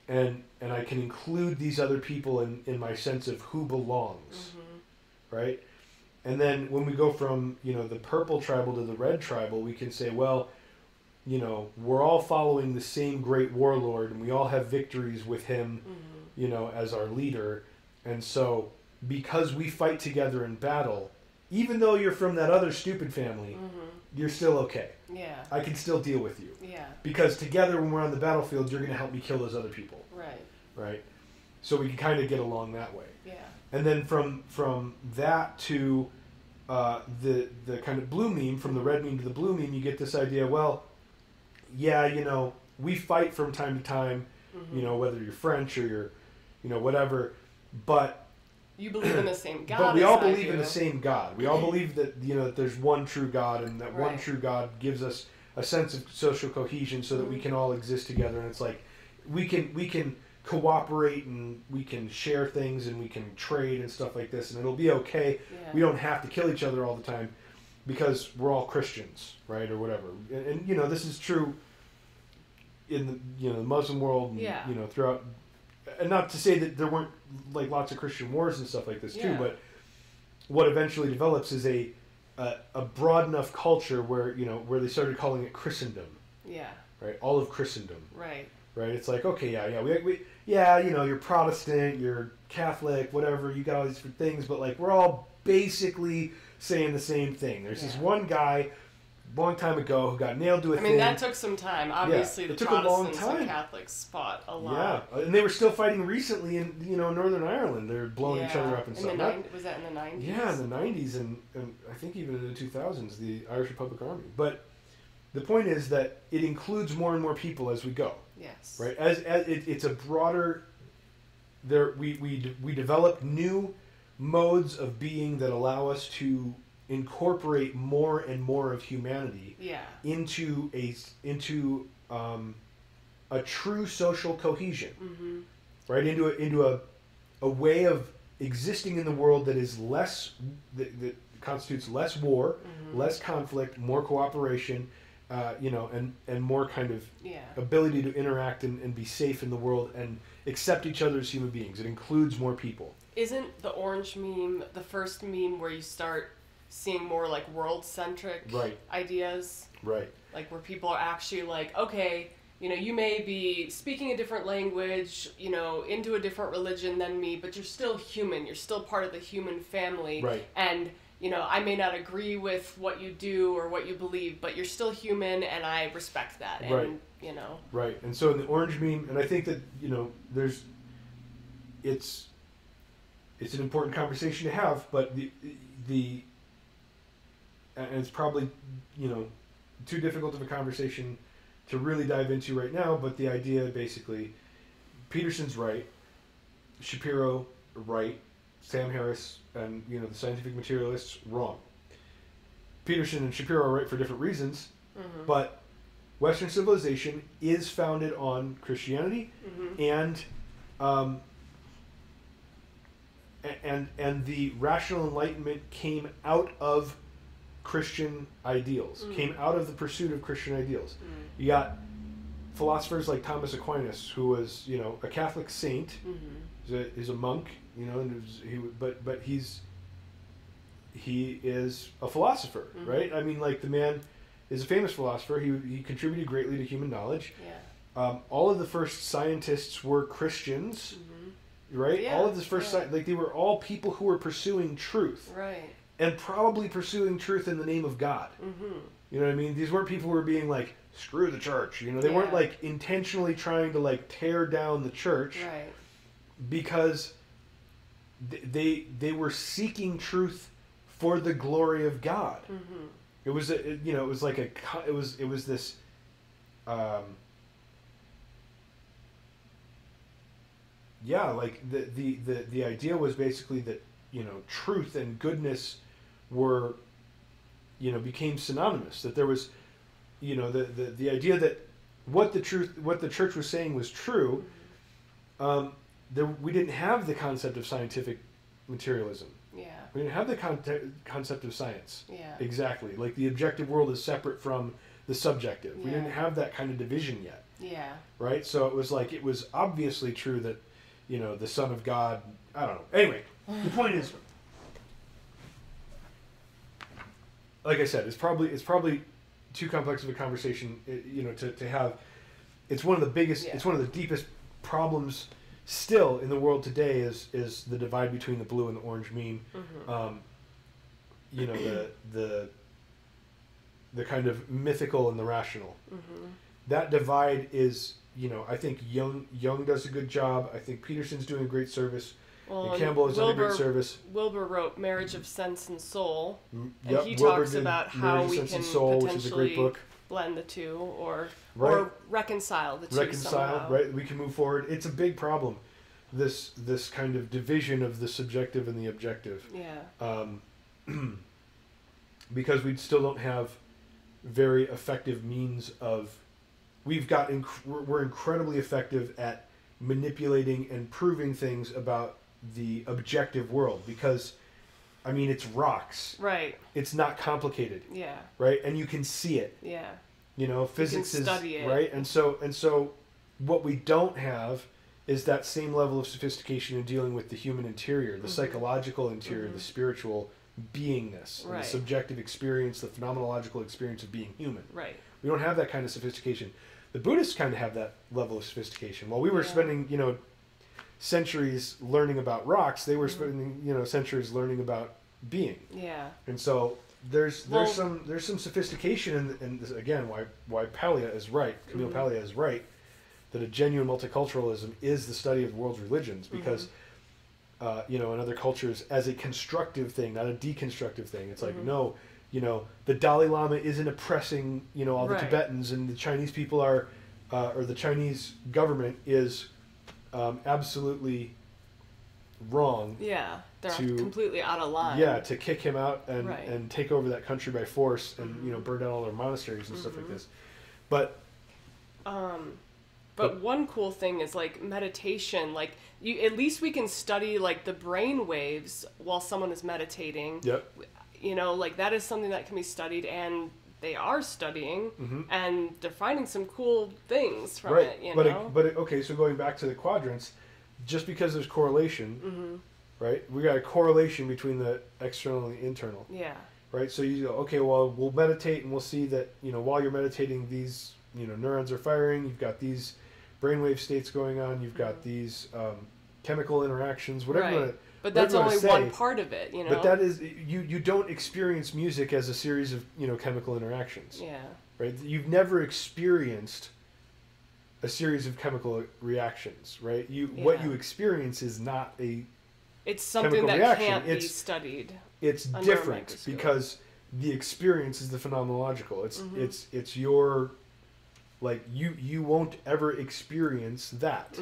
And I can include these other people in my sense of who belongs, right? And then when we go from, the purple tribal to the red tribal, we can say, well, we're all following the same great warlord, and we all have victories with him, as our leader. And so because we fight together in battle, even though you're from that other stupid family, you're still okay. Yeah. I can still deal with you. Yeah. Because together when we're on the battlefield, you're going to help me kill those other people. Right. Right? So we can kind of get along that way. Yeah. And then from that to the kind of blue meme, from the red meme to the blue meme, you get this idea, well, yeah, we fight from time to time, whether you're French or you're, whatever, but you believe in the same God. But we all believe in the same God. We all believe that that there's one true God, and that one true God gives us a sense of social cohesion, so that we can all exist together. And it's like we can cooperate, and we can share things, and we can trade and stuff like this, and it'll be okay. Yeah. We don't have to kill each other all the time because we're all Christians, right, or whatever. And this is true in the the Muslim world, and, throughout. And not to say that there weren't like lots of Christian wars and stuff like this too, but what eventually develops is a broad enough culture where where they started calling it Christendom. Yeah. Right. All of Christendom. Right. Right. It's like, okay, we you're Protestant, you're Catholic, whatever. You got all these different things, but like we're all basically saying the same thing. There's this one guy. Long time ago, who got nailed to a thing. I mean, that took some time. Obviously, the Protestants and Catholics fought a lot. Yeah, and they were still fighting recently in Northern Ireland. They're blowing each other up and stuff. Was that in the 90s? Yeah, in the 90s, and I think even in the 2000s, the Irish Republic Army. But the point is that it includes more and more people as we go. Yes. Right. As it's a broader. We develop new modes of being that allow us to incorporate more and more of humanity into a true social cohesion, right? Into a way of existing in the world that is less that constitutes less war, less conflict, more cooperation, and more kind of ability to interact and be safe in the world and accept each other as human beings. It includes more people. isn't the orange meme the first meme where you start seeing more like world-centric ideas? Right. Like where people are actually like, okay, you know, you may be speaking a different language, you know, into a different religion than me, but you're still human. You're still part of the human family. Right. And, you know, I may not agree with what you do or what you believe, but you're still human, and I respect that. And, right. you know. Right. And so in the orange meme, and I think that, you know, it's an important conversation to have, but and it's probably, you know, too difficult of a conversation to really dive into right now, but the idea basically, Peterson's right, Shapiro right, Sam Harris and, you know, the scientific materialists wrong. Peterson and Shapiro are right for different reasons, but Western civilization is founded on Christianity and the rational enlightenment came out of Christian ideals, came out of the pursuit of Christian ideals. You got philosophers like Thomas Aquinas, who was, you know, a Catholic saint, is a monk, you know, and he is a philosopher, right? I mean, like, the man is a famous philosopher. He contributed greatly to human knowledge. Yeah. All of the first scientists were Christians, right? Yeah, all of the first like, they were all people who were pursuing truth, right? And probably pursuing truth in the name of God. You know what I mean? These weren't people who were being like, screw the church. You know, they weren't like intentionally trying to like tear down the church, right? Because they were seeking truth for the glory of God. It was you know, it was like it was this like the idea was basically that, you know, truth and goodness were, you know, became synonymous, that there was, you know, the idea that what the church was saying was true. We didn't have the concept of scientific materialism. Yeah. We didn't have the concept of science. Yeah. Exactly. Like, the objective world is separate from the subjective. We didn't have that kind of division yet. Yeah. Right? So it was like, it was obviously true that, you know, the Son of God, I don't know. Anyway, the point is, like I said, it's probably too complex of a conversation, you know, to have. It's one of the biggest, it's one of the deepest problems still in the world today is the divide between the blue and the orange meme. You know, the kind of mythical and the rational. That divide is, you know, I think Jung does a good job. I think Peterson's doing a great service. Well, and Campbell has done a great service. Wilber wrote Marriage of Sense and Soul. Yep, and he Wilber talks about how we can Soul, which is a great book. Blend the two or reconcile the two somehow. Right? We can move forward. It's a big problem, this kind of division of the subjective and the objective. Yeah. Because we still don't have very effective means of. We're incredibly effective at manipulating and proving things about the objective world because, I mean, it's rocks. Right. It's not complicated. Yeah. Right? And you can see it. Yeah. You know, physics is study it. Right? And so what we don't have is that same level of sophistication in dealing with the human interior, the psychological interior, the spiritual beingness, and the subjective experience, the phenomenological experience of being human. Right. We don't have that kind of sophistication. The Buddhists kind of have that level of sophistication. While we were spending, you know, centuries learning about rocks, they were spending, you know, centuries learning about being. Yeah. And so there's some sophistication in this, again, why Palia is right, Camille Palia is right, that a genuine multiculturalism is the study of the world's religions because, you know, in other cultures as a constructive thing, not a deconstructive thing. It's like, no, you know, the Dalai Lama isn't oppressing, you know, all the Tibetans, and the Chinese people are, or the Chinese government is absolutely wrong. Yeah, they're completely out of line. Yeah, to kick him out and take over that country by force and, you know, burn down all their monasteries and stuff like this. But one cool thing is, like, meditation. Like, at least we can study, like, the brain waves while someone is meditating. Yep. You know, like, that is something that can be studied, and they are studying, and they're finding some cool things from it, you know? But okay, so going back to the quadrants, just because there's correlation, right? We got a correlation between the external and the internal. Yeah. Right? So you go, okay, well, we'll meditate and we'll see that, while you're meditating, these, neurons are firing. You've got these brainwave states going on. You've got these chemical interactions, whatever. Right. But that's only one part of it, But that is, you don't experience music as a series of, chemical interactions. Yeah. Right? You've never experienced a series of chemical reactions, right? What you experience is not a It's something that reaction. Can't be studied. It's different because the experience is the phenomenological. It's your, like, you won't ever experience that.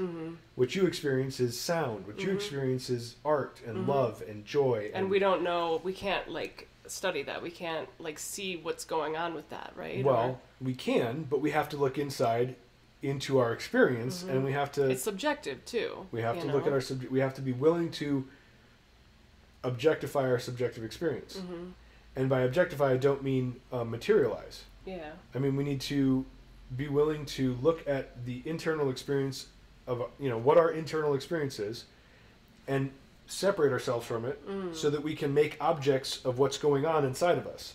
What you experience is sound. What you experience is art and love and joy. And we don't know, we can't, like, study that. We can't, like, see what's going on with that, right? Well, we can, but we have to look inside into our experience, and we have to... It's subjective, too. We have to look at our... We have to be willing to objectify our subjective experience. And by objectify, I don't mean materialize. Yeah. I mean, we need to be willing to look at the internal experience of, what our internal experience is, and separate ourselves from it so that we can make objects of what's going on inside of us.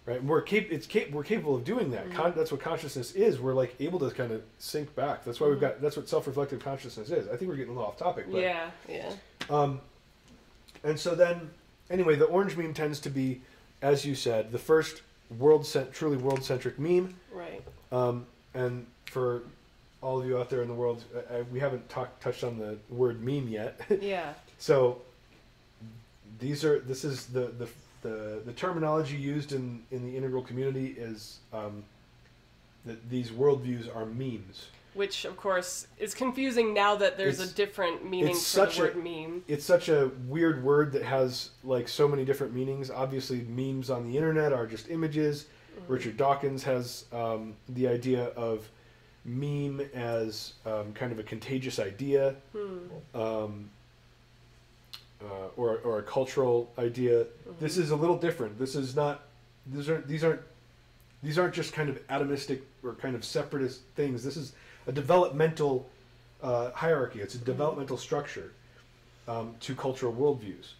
Right? And we're capable of doing that. That's what consciousness is. We're like able to kind of sink back. That's why that's what self-reflective consciousness is. I think we're getting a little off topic. But, yeah. And so then, anyway, the orange meme tends to be, as you said, the first truly world-centric meme. Right. And for all of you out there in the world, we haven't touched on the word meme yet. Yeah. So this is the terminology used in the integral community is that these worldviews are memes. Which, of course, is confusing now that there's a different meaning for the word meme. It's such a weird word that has, like, so many different meanings. Obviously, memes on the internet are just images. Richard Dawkins has the idea of meme as kind of a contagious idea, or a cultural idea. This is a little different. This is not. These aren't just kind of atomistic or kind of separatist things. This is a developmental hierarchy. It's a developmental structure to cultural worldviews,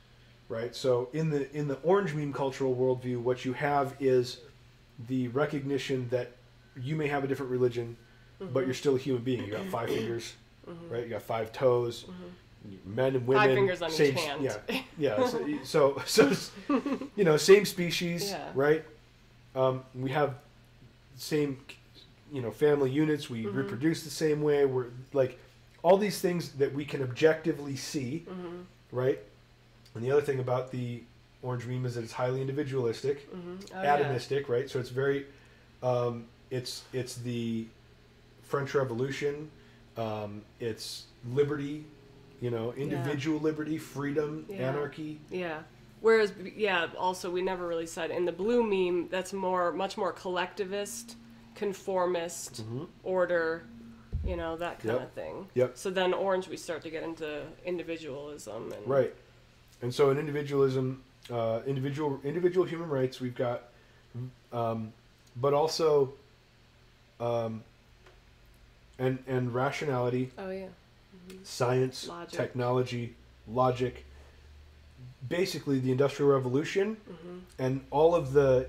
right? So in the orange meme cultural worldview, what you have is the recognition that you may have a different religion, but you're still a human being. You got 5 fingers, right? You got 5 toes. Men and women. 5 fingers on each hand. Yeah. So same species, right? We have same, family units. We reproduce the same way. We're like all these things that we can objectively see, right? And the other thing about the orange meme is that it's highly individualistic, atomistic, right? So it's very, it's the French Revolution. It's liberty, individual liberty, freedom, anarchy. Yeah. Whereas, also we never really said in the blue meme that's much more collectivist, conformist, order, that kind of thing. Yep. So then orange we start to get into individualism and right. And so in individualism, individual human rights we've got, but also, and rationality. Oh yeah. Science, logic. Technology, logic. Basically, the Industrial Revolution and all of the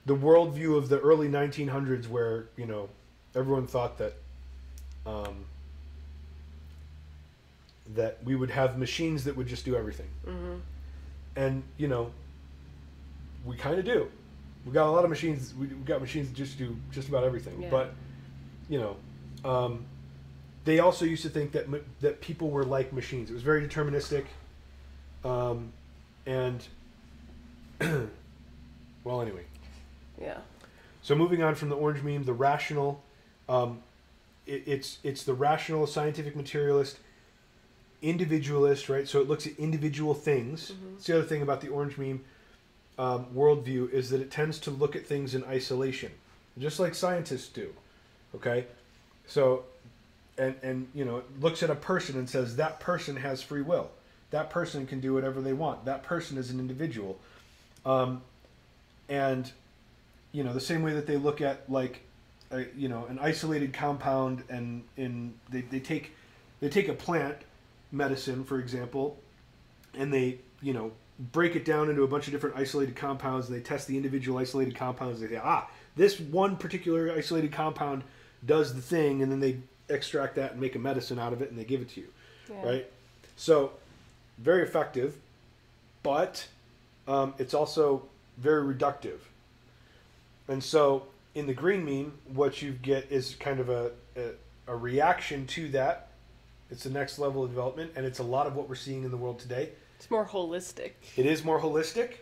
the worldview of the early 1900s, where everyone thought that that we would have machines that would just do everything, and we kind of do. We got a lot of machines. We got machines that just do just about everything, but they also used to think that people were like machines. It was very deterministic. And well, anyway. Yeah. So moving on from the orange meme, the rational, it's the rational, scientific, materialist, individualist, right? So it looks at individual things. It's the other thing about the orange meme worldview is that it tends to look at things in isolation, just like scientists do. Okay, so and it looks at a person and says that person has free will. That person can do whatever they want. That person is an individual. And, the same way that they look at, like, an isolated compound and they take a plant medicine, for example, and they, break it down into a bunch of different isolated compounds, and they test the individual isolated compounds. They say, this one particular isolated compound does the thing, and then they extract that and make a medicine out of it, and they give it to you, right? So, very effective, but it's also very reductive. And so, in the green meme, what you get is kind of a reaction to that. It's the next level of development, and it's a lot of what we're seeing in the world today. It's more holistic. It is more holistic.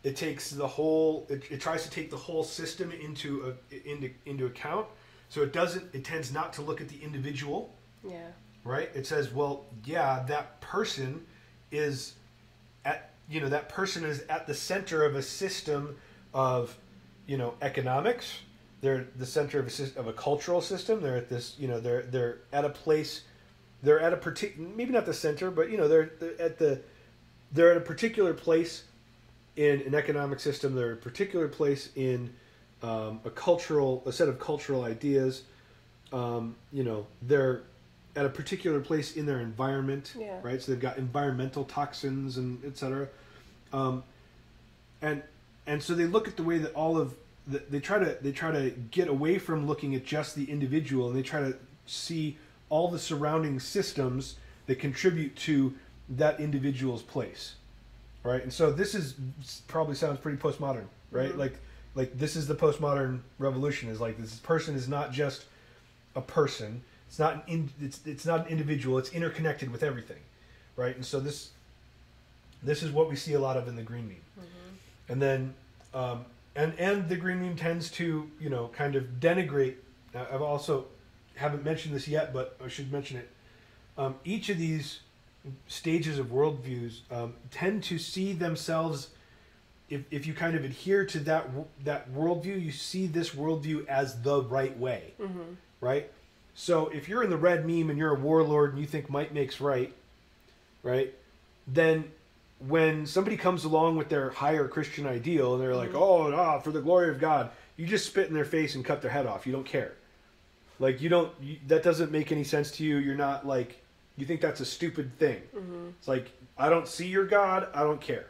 It takes the whole. It tries to take the whole system into account. So it tends not to look at the individual. Yeah. Right. It says, well, yeah, that person is at the center of a system of, economics. They're the center of a cultural system. They're at this. They're at a place. They're at a particular, maybe not the center, but they're at a particular place in an economic system. They're at a particular place in a set of cultural ideas. They're at a particular place in their environment, right? So they've got environmental toxins and etc. And so they look at the way that they try to get away from looking at just the individual, and they try to see all the surrounding systems that contribute to that individual's place, right? And so this probably sounds pretty postmodern, right? Mm-hmm. Like this is the postmodern revolution. Is like this person is not just a person. It's not it's not an individual. It's interconnected with everything, right? And so this is what we see a lot of in the green meme, mm-hmm. And then and the green meme tends to kind of denigrate. I've also haven't mentioned this yet, but I should mention it. Each of these stages of worldviews tend to see themselves, if you kind of adhere to that worldview, you see this worldview as the right way, mm-hmm. right? So if you're in the red meme and you're a warlord and you think might makes right, then when somebody comes along with their higher Christian ideal and they're mm-hmm. like, for the glory of God, you just spit in their face and cut their head off. You don't care. Like that doesn't make any sense to you. You're not like, you think that's a stupid thing. Mm-hmm. It's like, I don't see your God. I don't care.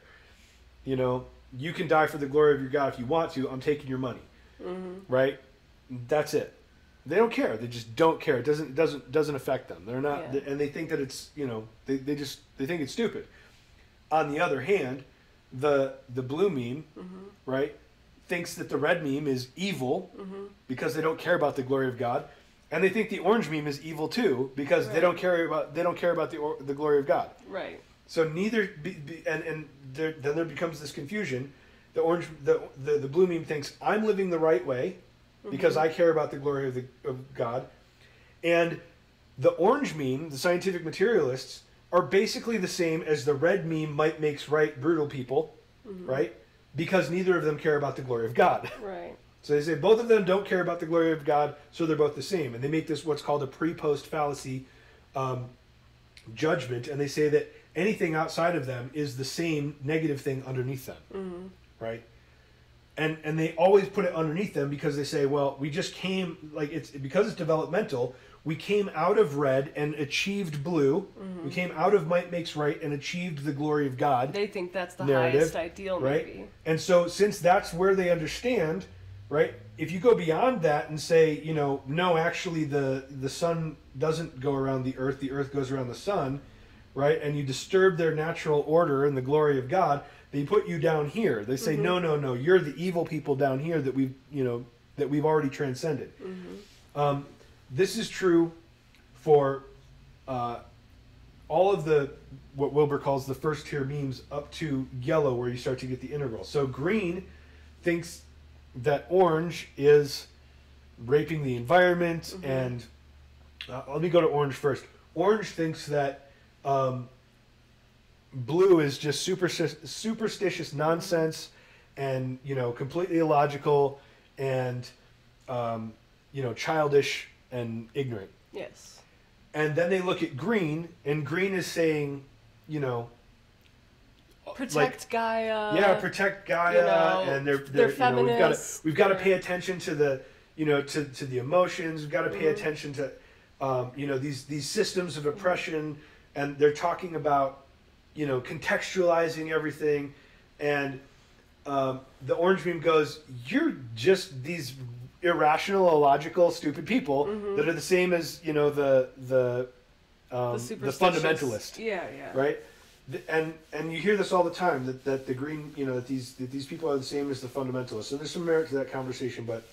You can die for the glory of your God if you want to. I'm taking your money. Mm-hmm. Right? That's it. They don't care. They just don't care. It doesn't affect them. They're not, and they think that it's, they think it's stupid. On the other hand, the blue meme, mm-hmm. right, thinks that the red meme is evil mm-hmm. because they don't care about the glory of God. And they think the orange meme is evil too because they don't care about the glory of God. Right. So neither then there becomes this confusion. The blue meme thinks I'm living the right way because mm-hmm. I care about the glory of God, and the orange meme, the scientific materialists, are basically the same as the red meme might makes right brutal people, mm-hmm. right? Because neither of them care about the glory of God. Right. So they say both of them don't care about the glory of God, so they're both the same. And they make this what's called a pre-post fallacy judgment, and they say that anything outside of them is the same negative thing underneath them, mm-hmm. right? And they always put it underneath them because they say, well, we just came, because it's developmental, we came out of red and achieved blue. Mm-hmm. We came out of might makes right and achieved the glory of God. They think that's the highest ideal, right? Maybe. And so since that's where they understand, right, if you go beyond that and say, no, actually the sun doesn't go around the earth goes around the sun, right, and you disturb their natural order and the glory of God, they put you down here. They say, mm-hmm. no, you're the evil people down here that we've already transcended. Mm-hmm. This is true for all of what Wilber calls the first tier memes up to yellow, where you start to get the integral. So green thinks that orange is raping the environment, mm-hmm. and let me go to orange first. Orange thinks that blue is just superstitious nonsense and completely illogical and childish and ignorant. Yes. And then they look at green, and green is saying, protect Gaia. Yeah, protect Gaia, and they're feminists. We've got to pay attention to the to the emotions. We've got to pay attention to these systems of oppression and they're talking about, contextualizing everything, and the orange meme goes, "You're just these irrational, illogical, stupid people that are the same as the fundamentalist, yeah, right?" And you hear this all the time that the green, that these people are the same as the fundamentalists. And there's some merit to that conversation, but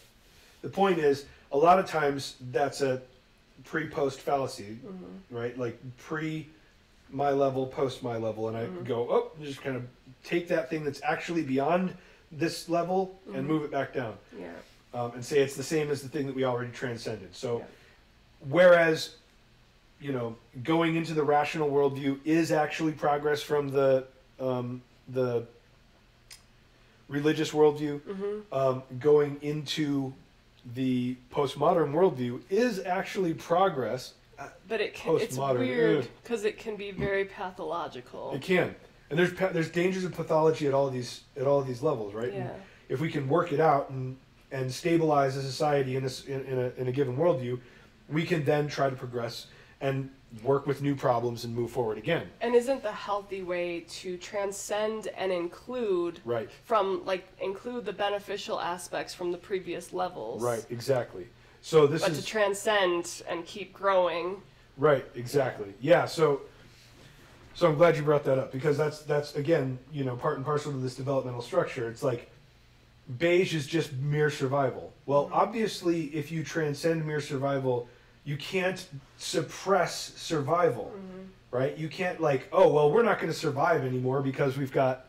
the point is, a lot of times that's a pre-post fallacy, right? Like pre my level, post my level, and I go, just kind of take that thing that's actually beyond this level and move it back down. Yeah. And say it's the same as the thing that we already transcended. So, whereas, going into the rational worldview is actually progress from the religious worldview. Going into the postmodern worldview is actually progress. But it's weird because it can be very pathological. It can, and there's dangers of pathology at all of these levels, right? Yeah. And if we can work it out and stabilize a society in a given worldview, we can then try to progress and work with new problems and move forward again. And isn't the healthy way to transcend and include include the beneficial aspects from the previous levels? Right, exactly. So but to transcend and keep growing. Right, exactly. Yeah, so I'm glad you brought that up, because that's again, part and parcel to this developmental structure. It's like beige is just mere survival. Well, obviously, if you transcend mere survival, you can't suppress survival, right? You can't we're not going to survive anymore because we've got,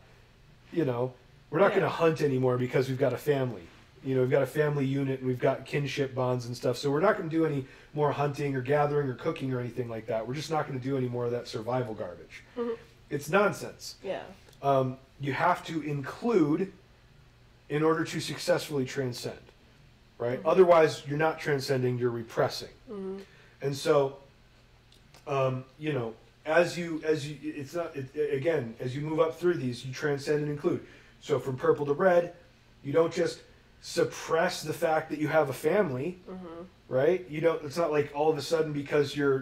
we're not going to hunt anymore because we've got a family. We've got a family unit and we've got kinship bonds and stuff. So we're not going to do any more hunting or gathering or cooking or anything like that. We're just not going to do any more of that survival garbage. It's nonsense. Yeah. You have to include in order to successfully transcend, right? Otherwise, you're not transcending, you're repressing. And so, as you move up through these, you transcend and include. So from purple to red, you don't just suppress the fact that you have a family, right? It's not like all of a sudden because you're,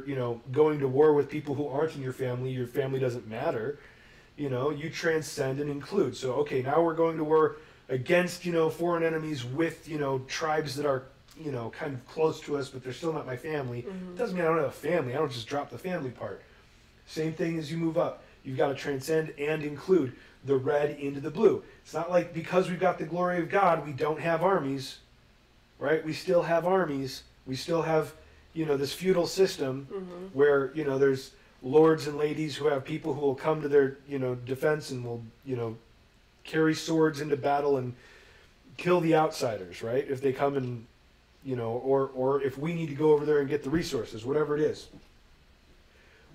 going to war with people who aren't in your family doesn't matter. You transcend and include. So, okay, now we're going to war against, foreign enemies with, tribes that are, kind of close to us, but they're still not my family. It doesn't mean I don't have a family. I don't just drop the family part. Same thing as you move up. You've got to transcend and include the red into the blue. It's not like because we've got the glory of God, we don't have armies, right? We still have armies. We still have, this feudal system where, there's lords and ladies who have people who will come to their, defense and will, carry swords into battle and kill the outsiders, right? If they come and, or if we need to go over there and get the resources, whatever it is.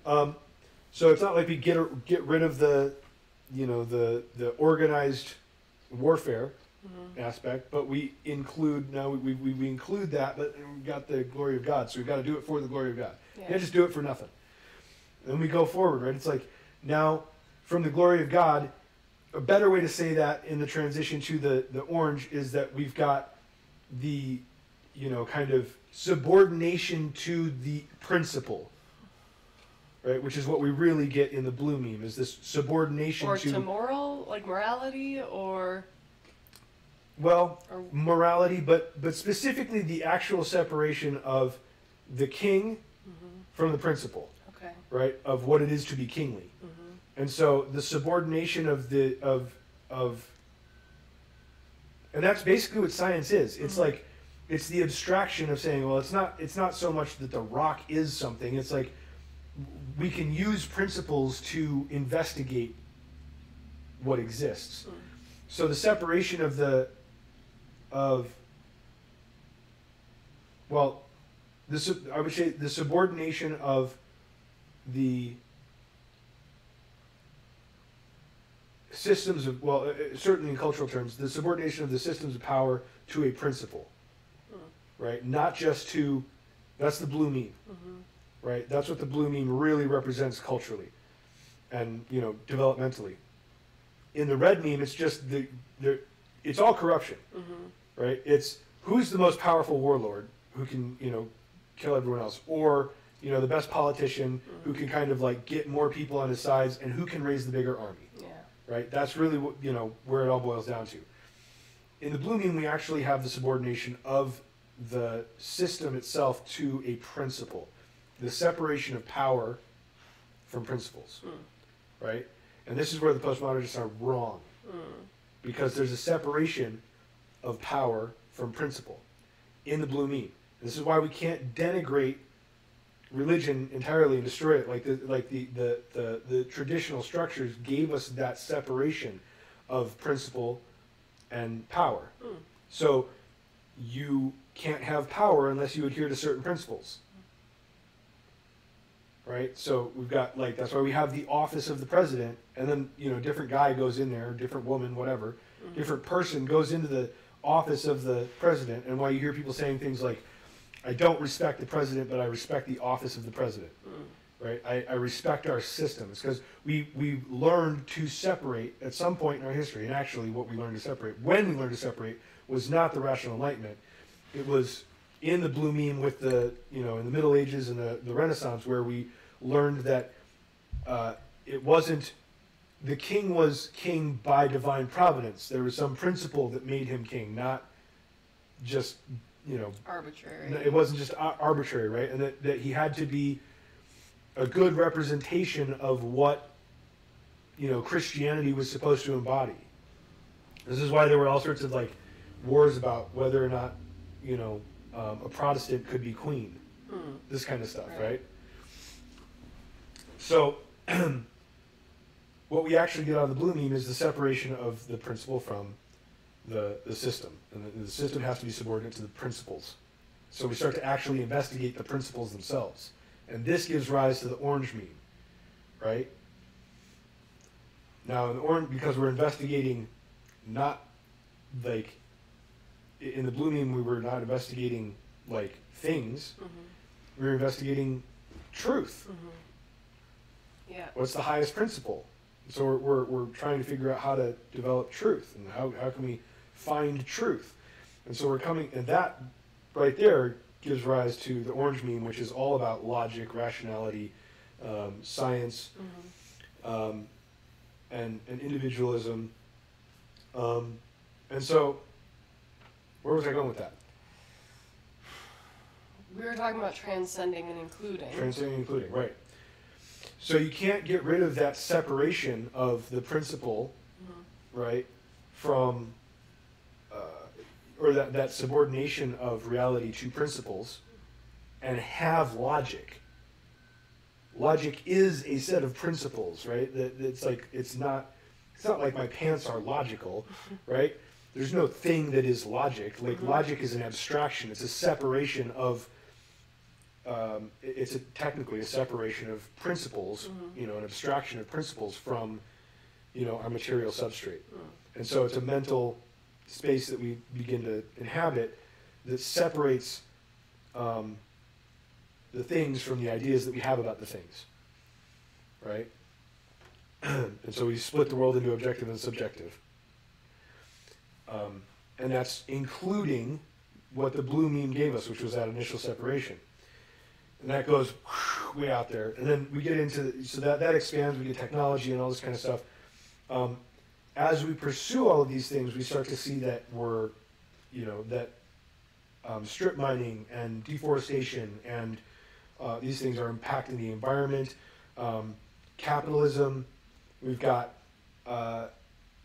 So it's not like we get rid of the organized warfare aspect, but we include we include that, but we've got the glory of God, so we've got to do it for the glory of God. You can't just do it for nothing. Then we go forward, right? It's like now from the glory of God. A better way to say that in the transition to the orange is that we've got the, kind of subordination to the principle, right? Which is what we really get in the blue meme, is this subordination to moral, like morality, or... morality, but specifically the actual separation of the king from the principle, right? Of what it is to be kingly. And so the subordination of and that's basically what science is. It's like, it's the abstraction of saying, well, it's not so much that the rock is something. It's like we can use principles to investigate what exists. So the separation I would say the subordination of the systems of, certainly in cultural terms, the subordination of the systems of power to a principle, right? Not just to, that's the blue meme, right? That's what the blue meme really represents culturally and, developmentally. In the red meme, it's just it's all corruption, right? It's who's the most powerful warlord who can, kill everyone else, or you know, the best politician who can kind of like get more people on his sides and who can raise the bigger army. Yeah. Right? That's really what, you know, where it all boils down to. In the blue mean, we actually have the subordination of the system itself to a principle, the separation of power from principles, right? And this is where the postmodernists are wrong, because there's a separation of power from principle in the blue mean. This is why we can't denigrate religion entirely and destroy it. Like the traditional structures gave us that separation of principle and power. So you can't have power unless you adhere to certain principles. Right? So we've got, like, that's why we have the office of the president, and then, you know, different guy goes in there, different woman, whatever, different person goes into the office of the president, and why you hear people saying things like, I don't respect the president, but I respect the office of the president. Right? I respect our systems, because we learned to separate at some point in our history, and actually what we learned to separate, when we learned to separate, was not the rational enlightenment. It was in the blue mean with the, you know, in the Middle Ages and the Renaissance, where we learned that it wasn't, the king was king by divine providence. There was some principle that made him king, not just, you know, arbitrary. It wasn't just arbitrary, right? And that he had to be a good representation of what, you know, Christianity was supposed to embody. This is why there were all sorts of, like, wars about whether or not, you know, a Protestant could be queen. This kind of stuff, right? So what we actually get out of the blue mean is the separation of the principle from the system. And the system has to be subordinate to the principles. So we start to actually investigate the principles themselves. And this gives rise to the orange mean, right? Now, in the orange, because we're investigating not, like, in the blue mean, we were not investigating, like, things. We were investigating truth. Yeah. What's the highest principle? So we're trying to figure out how to develop truth, and how can we find truth. And so we're coming, and that right there gives rise to the orange mean, which is all about logic, rationality, science, and individualism. And so, where was I going with that? We were talking about transcending and including. Transcending and including, right. So you can't get rid of that separation of the principle, right, from, or that subordination of reality to principles, and have logic. Logic is a set of principles, right? It's like, it's not like my pants are logical, right? There's no thing that is logic. Like, logic is an abstraction. It's a separation of, technically a separation of principles, you know, an abstraction of principles from, you know, our material substrate. And so it's a mental space that we begin to inhabit that separates the things from the ideas that we have about the things, right? And so we split the world into objective and subjective. And that's including what the blue mean gave us, which was that initial separation. And that goes way out there. And then we get into, so that expands, we get technology and all this kind of stuff. As we pursue all of these things, we start to see that we're, you know, that strip mining and deforestation and these things are impacting the environment. Capitalism, we've got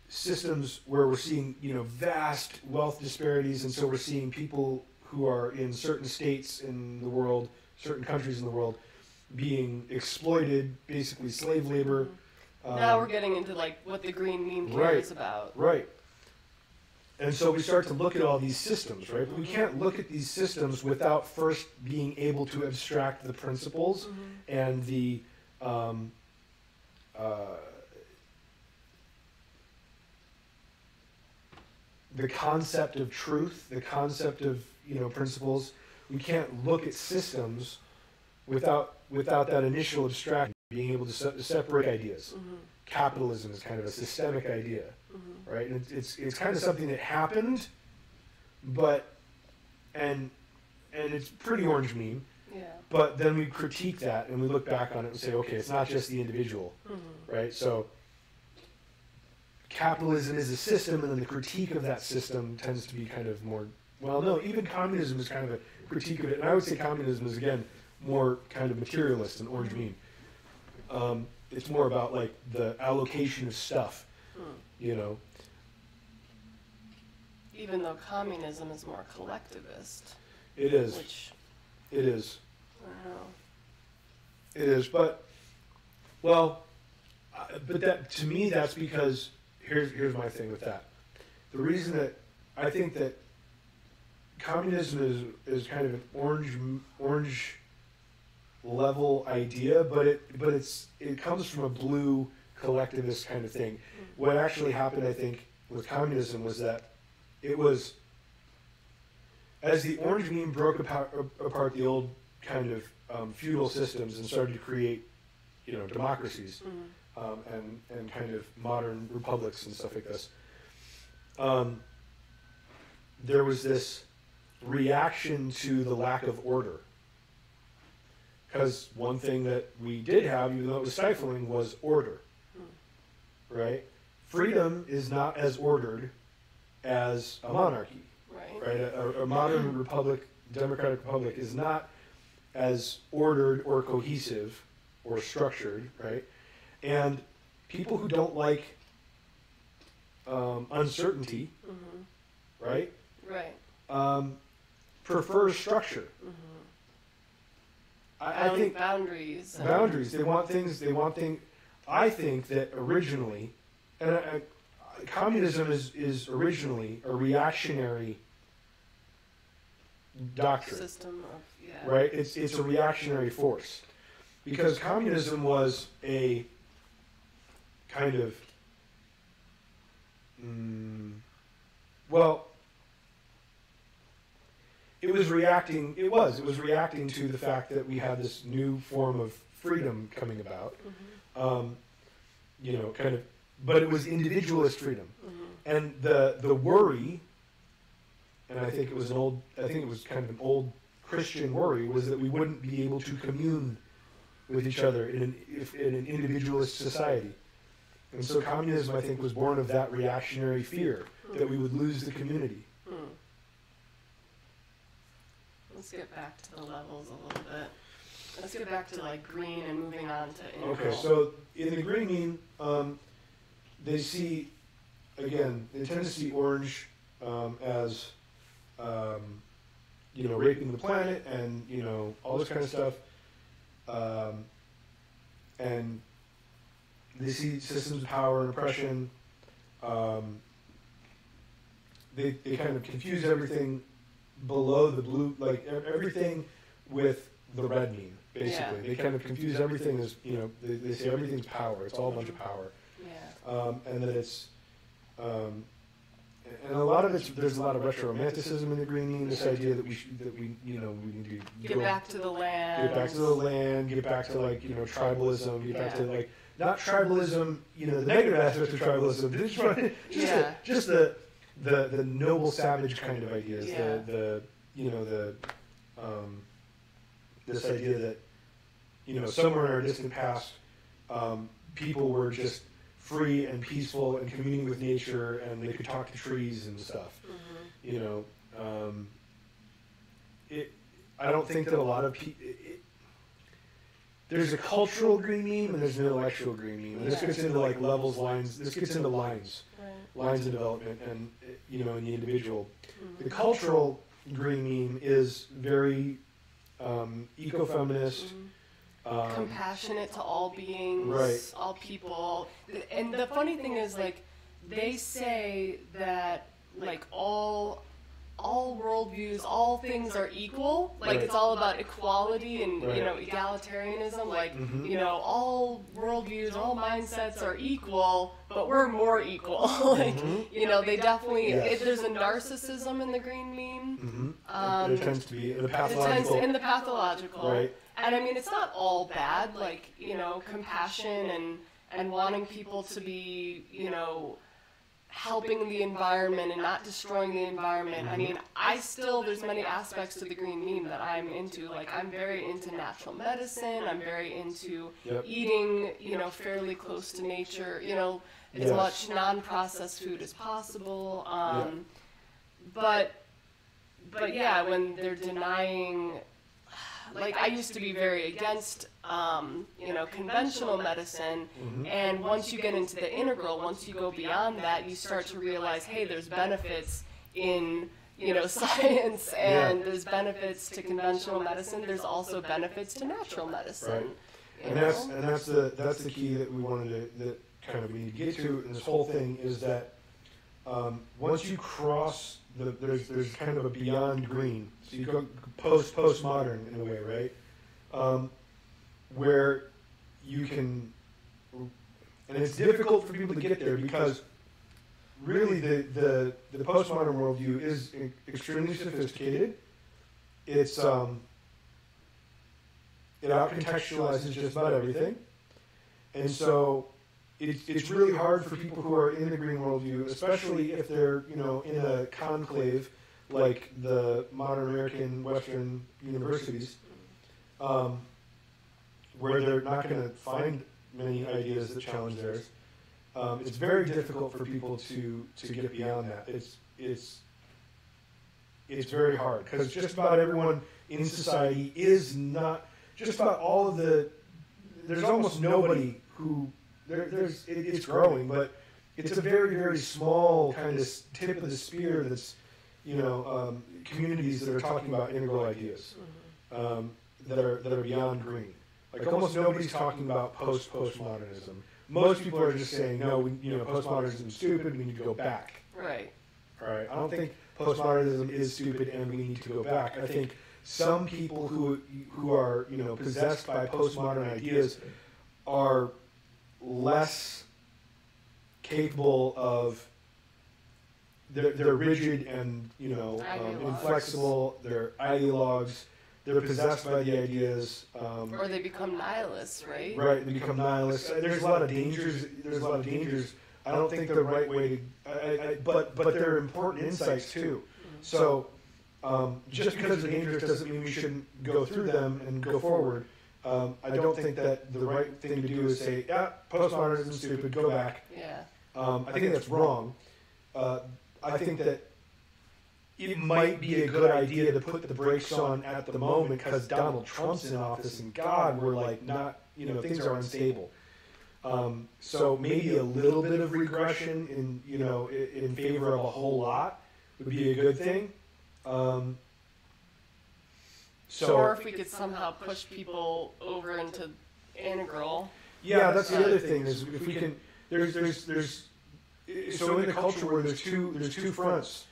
systems where we're seeing, you know, vast wealth disparities, and so we're seeing people who are in certain states in the world, certain countries in the world, being exploited, basically slave labor. Now we're getting into, like, what the green meme cares about. Right. And so we start to look at all these systems, right? But we can't look at these systems without first being able to abstract the principles and the concept of truth, the concept of, you know, principles. We can't look at systems without that initial abstraction, being able to separate ideas. Capitalism is kind of a systemic idea, right? And it's kind of something that happened, but and it's pretty orange meme. Yeah. But then we critique that and we look back on it and say, okay, it's not just the individual, right? So capitalism is a system, and then the critique of that system tends to be kind of more, well, no, even communism is kind of a critique of it. And I would say communism is, again, more kind of materialist than Orange Mean. It's more about, like, the allocation of stuff, you know. Even though communism is more collectivist. It is. Which, it is. I don't know. It is, but, well, but that, to me, that's because, here's my thing with that. The reason that I think that communism is kind of an orange level idea, but it comes from a blue collectivist kind of thing. What actually happened, I think, with communism was that it was, as the Orange Mean broke apart the old kind of feudal systems and started to create, you know, democracies, and kind of modern republics and stuff like this, there was this reaction to the lack of order. Because one thing that we did have, even though it was stifling, was order. Right? Freedom is not as ordered as a monarchy. Right? A modern republic, democratic republic, is not as ordered or cohesive or structured, right? And people who don't like uncertainty, right? Right. Prefer structure. I think boundaries. Boundaries. They want things. I think that originally, and communism is originally a reactionary doctrine. System of, yeah. Right? It's a reactionary force, because communism was a kind of well, it was reacting to the fact that we had this new form of freedom coming about. You know, kind of, but it was individualist freedom. And the worry, and I think it was kind of an old Christian worry, was that we wouldn't be able to commune with each other in an individualist society. And so communism, I think, was born of that reactionary fear that we would lose the community. Let's get back to the levels a little bit. Let's get back to like green and moving on to integral. Okay, so in the green mean, they see, again, they tend to see orange as, you know, raping the planet and, you know, all this kind of stuff. And they see systems of power and oppression. They kind of confuse everything below the blue, like everything with the red mean, basically. Yeah. They kind of confuse everything as, you know, they say everything's power. It's all a bunch of power. Yeah. And that it's, and a lot of it's, there's a lot of retro-romanticism in the green mean, this idea that we you know, we need to get back to the land. Get back to the land, get back to, like, you know, tribalism, get back to, like, not tribalism, you know, the negative aspects of tribalism, just the noble savage kind of ideas, the you know, this idea that, you know, somewhere in our distant past, people were just free and peaceful and communing with nature, and they could talk to trees and stuff. You know, I don't think that a lot of people. There's a cultural green meme and there's an intellectual green meme, and this gets into like levels, lines. This gets into lines, lines of development, and, you know, in the individual. The cultural green meme is very eco-feminist, compassionate to all beings, right, all people. And the funny thing is, like, they say that, like, all worldviews, all things are equal. Like, it's all about equality and, you know, egalitarianism. Like, you know, all worldviews, all mindsets are equal, but we're more equal. Like, you know, they definitely, there's a narcissism in the green meme. It tends to be in the pathological. In the pathological. Right. And I mean, it's not all bad. Like, you know, compassion and wanting people to be, you know, helping the environment and not destroying the environment. I mean, there's many aspects to the green meme that I'm into. Like, I'm very into natural medicine. I'm very into eating, fairly close to nature, as much non-processed food as possible. But yeah, when they're denying, like, I used to be very against, conventional medicine, and once you get into the integral, once you go beyond that, you start to realize, hey, there's benefits in, science, and there's benefits to conventional medicine. There's also benefits to natural medicine. Right. That's the key that we wanted to, we need to get to in this whole thing, is that once you cross there's kind of a beyond green, so you go postmodern in a way, right? Where you can, and it's difficult for people to get there because really the postmodern worldview is extremely sophisticated. It's it out-contextualizes just about everything, and so it's really hard for people who are in the green worldview, especially if they're in a conclave like the modern American Western universities, where they're not going to find many ideas that challenge theirs. It's very difficult for people to get beyond that. It's very hard because just about everyone in society is not, just about all of there's almost nobody who, it's growing, but it's a very, very small kind of tip of the spear that's, communities that are talking about integral ideas that are beyond green. Like almost nobody's talking about postmodernism. Most people are just saying, no, postmodernism is stupid, we need to go back. Right. All right. I don't think postmodernism is stupid and we need to go back. I think some people who are possessed by postmodern ideas are less capable of. They're rigid and inflexible. They're ideologues. They're possessed by the ideas. Or they become nihilists, right? Right. They become nihilists. There's a lot of dangers. I don't think the right way to. But there are important insights too. So just because they're dangerous doesn't mean we shouldn't go through them and go forward. I don't think that the right thing to do is say, postmodernism is stupid, go back. Yeah. I think that's wrong. I think that it might be a good idea to put the brakes on at the moment because Donald Trump's in office and God, we're like not, things are unstable. So maybe a little bit of regression in favor of a whole lot would be a good thing. Or if we could somehow push people over into integral. Yeah, that's the other thing is if we can. So in the culture where there's two fronts.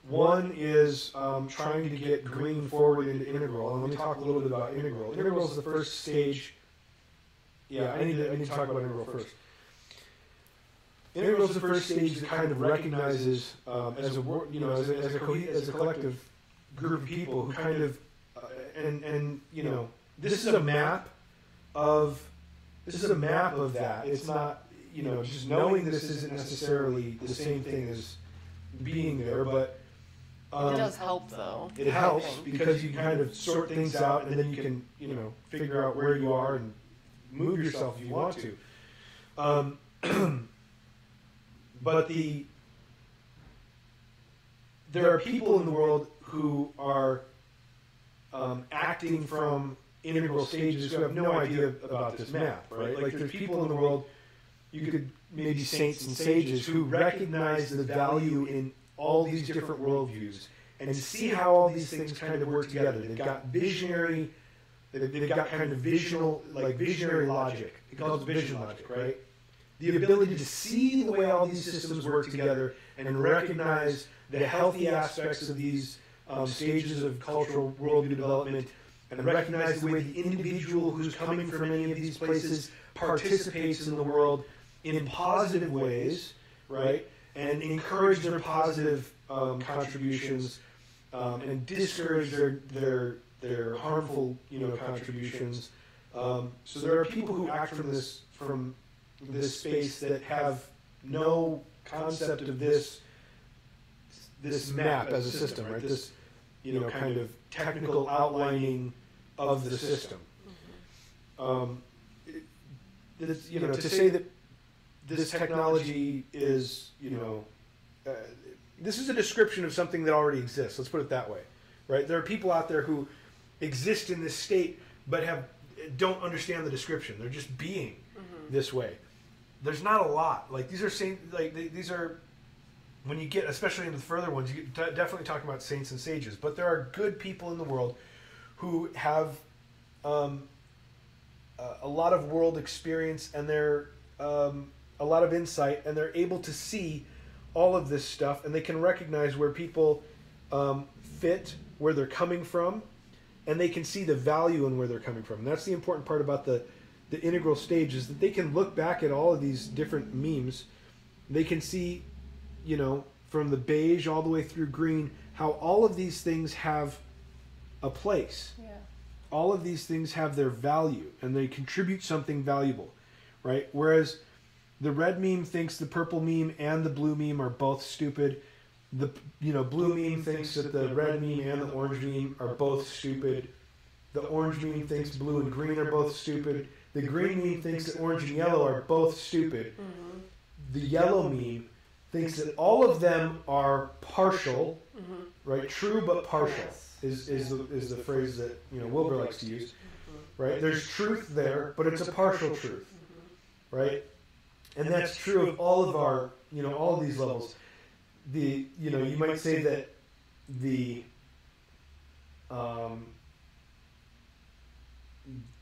One is trying to get green forward into integral, and let me talk a little bit about integral. Integral is the first stage. Yeah, I need to talk about integral first. Integral is the first stage that kind of recognizes as a collective group of people who kind of this is a map of that. It's not just knowing this isn't necessarily the same thing as being there, but it does help though. It helps because you kind of sort things out, and then you can figure out where you are and move yourself if you want to. But there are people in the world who are acting from integral stages who have no idea about this map, right? Like there's people in the world, you could maybe saints and sages who recognize the value in all these different worldviews and see how all these things kind of work together. They've got visionary, they've got kind of visionary logic. They call it vision logic, right? The ability to see the way all these systems work together and recognize the healthy aspects of these stages of cultural worldview development, and recognize the way the individual who's coming from any of these places participates in the world in positive ways, right? And encourage their positive contributions and discourage their harmful contributions. So there are people who act from this space that have no concept of this map as a system, right? This, kind of technical outlining of the system. To say that this technology is, this is a description of something that already exists. Let's put it that way, right? There are people out there who exist in this state but don't understand the description. They're just being this way. There's not a lot. Like these are when you get, especially into the further ones, you get definitely talking about saints and sages. But there are good people in the world who have a lot of world experience, and they're a lot of insight, and they're able to see all of this stuff, and they can recognize where people fit, where they're coming from, and they can see the value in where they're coming from. And that's the important part about the integral stage, is that they can look back at all of these different memes. They can see, from the beige all the way through green, how all of these things have a place. Yeah. All of these things have their value, and they contribute something valuable, right? Whereas the red meme thinks the purple meme and the blue meme are both stupid. The blue meme thinks that the red meme and the orange meme are both stupid. The orange meme thinks blue and green are both stupid. The green meme thinks that orange and yellow are both stupid. Mm-hmm. The yellow meme thinks that all of them are partial, right? True but partial is the phrase that Wilber likes to use, right? There's truth there, but it's a partial truth, right? And that's true of all of our, all of these levels. You might say that the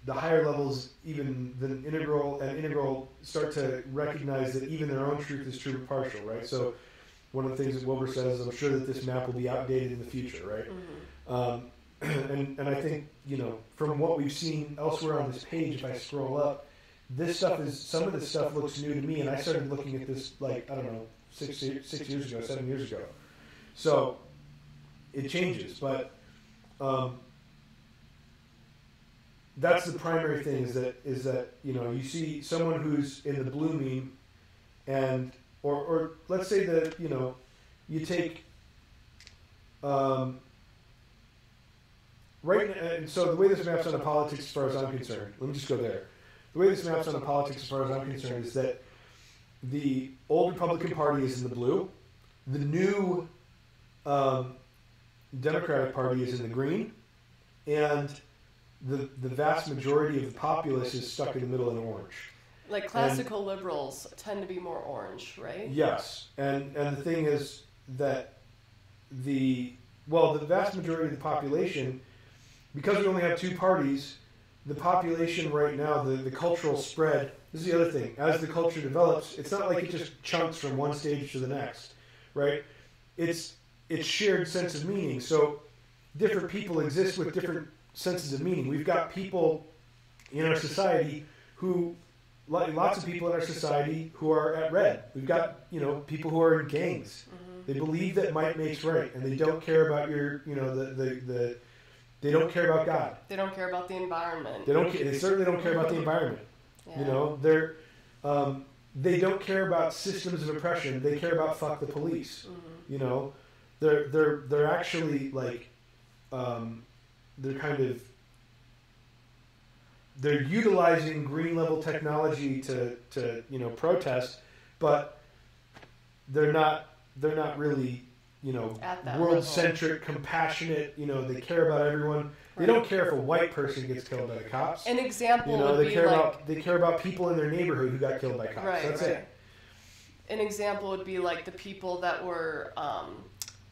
higher levels, even the integral start to recognize that even their own truth is true but partial, right? So one of the things that Wilber says, I'm sure that this map will be outdated in the future, right? And I think, from what we've seen elsewhere on this page, if I scroll up, some of this stuff looks new to me, and I started looking at this, 6 years ago, 7 years ago. So it changes, but that's the primary thing, is that you see someone who's in the blue meme, and or let's say that you take and so the way this maps onto politics, as far as I'm concerned, let me just go there. The way this maps onto politics, as far as I'm concerned, is that the old Republican Party is in the blue, the new Democratic Party is in the green, and the vast majority of the populace is stuck in the middle in orange. Like classical liberals tend to be more orange, right? Yes, and the thing is that the vast majority of the population, because we only have two parties, the population right now, the cultural spread, this is the other thing, as the culture develops, it's not like it just chunks from one stage to the next, right? It's shared sense of meaning. So different people exist with different senses of meaning. We've got people in our society who, lots of people in our society who are at red. We've got, people who are in gangs. They believe that might makes right, and they don't care about your, they don't care about God. They don't care about the environment. They certainly don't care about the environment. Yeah. They don't care about systems of oppression. They care about fuck the police. They're actually they're utilizing green level technology to protest, but they're not really world-centric, compassionate, they care about everyone. They don't care if a white person gets killed by the cops. An example would be they care about people in their neighborhood who got killed by cops. Right, That's it. An example would be like the people that were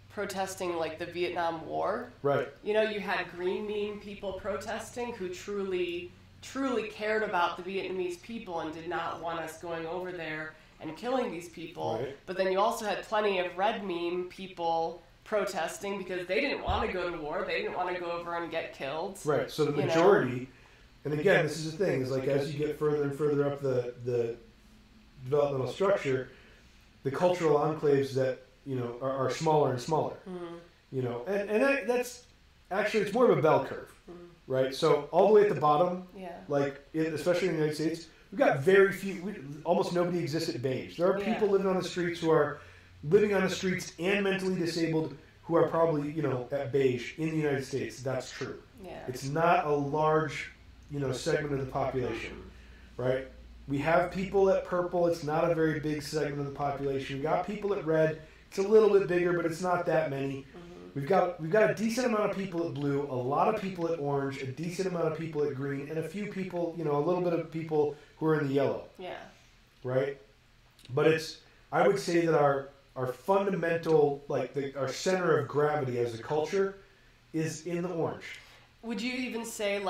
protesting the Vietnam War. Right. You had green meme people protesting who truly cared about the Vietnamese people and did not want us going over there and killing these people. Right. But then you also had plenty of red meme people protesting because they didn't want to go to war. They didn't want to go over and get killed. Right. So the majority, and again, this is the thing, is as you get further and further up the developmental structure, the cultural enclaves that are smaller and smaller. Mm-hmm. And that's actually, it's more of a bell curve, right? So all the way at the bottom, especially in the United States, we've got very few. Almost nobody exists at beige. There are people living on the streets who are living on the streets and mentally disabled who are probably at beige in the United States. That's true. Yeah. It's not a large segment of the population, right? We have people at purple. It's not a very big segment of the population. We got people at red. It's a little bit bigger, but it's not that many. We've got a decent amount of people at blue, a lot of people at orange, a decent amount of people at green, and a few people, a little bit of people who are in the yellow. Yeah. Right? But I would say that our fundamental, our center of gravity as a culture is in the orange. Would you even say,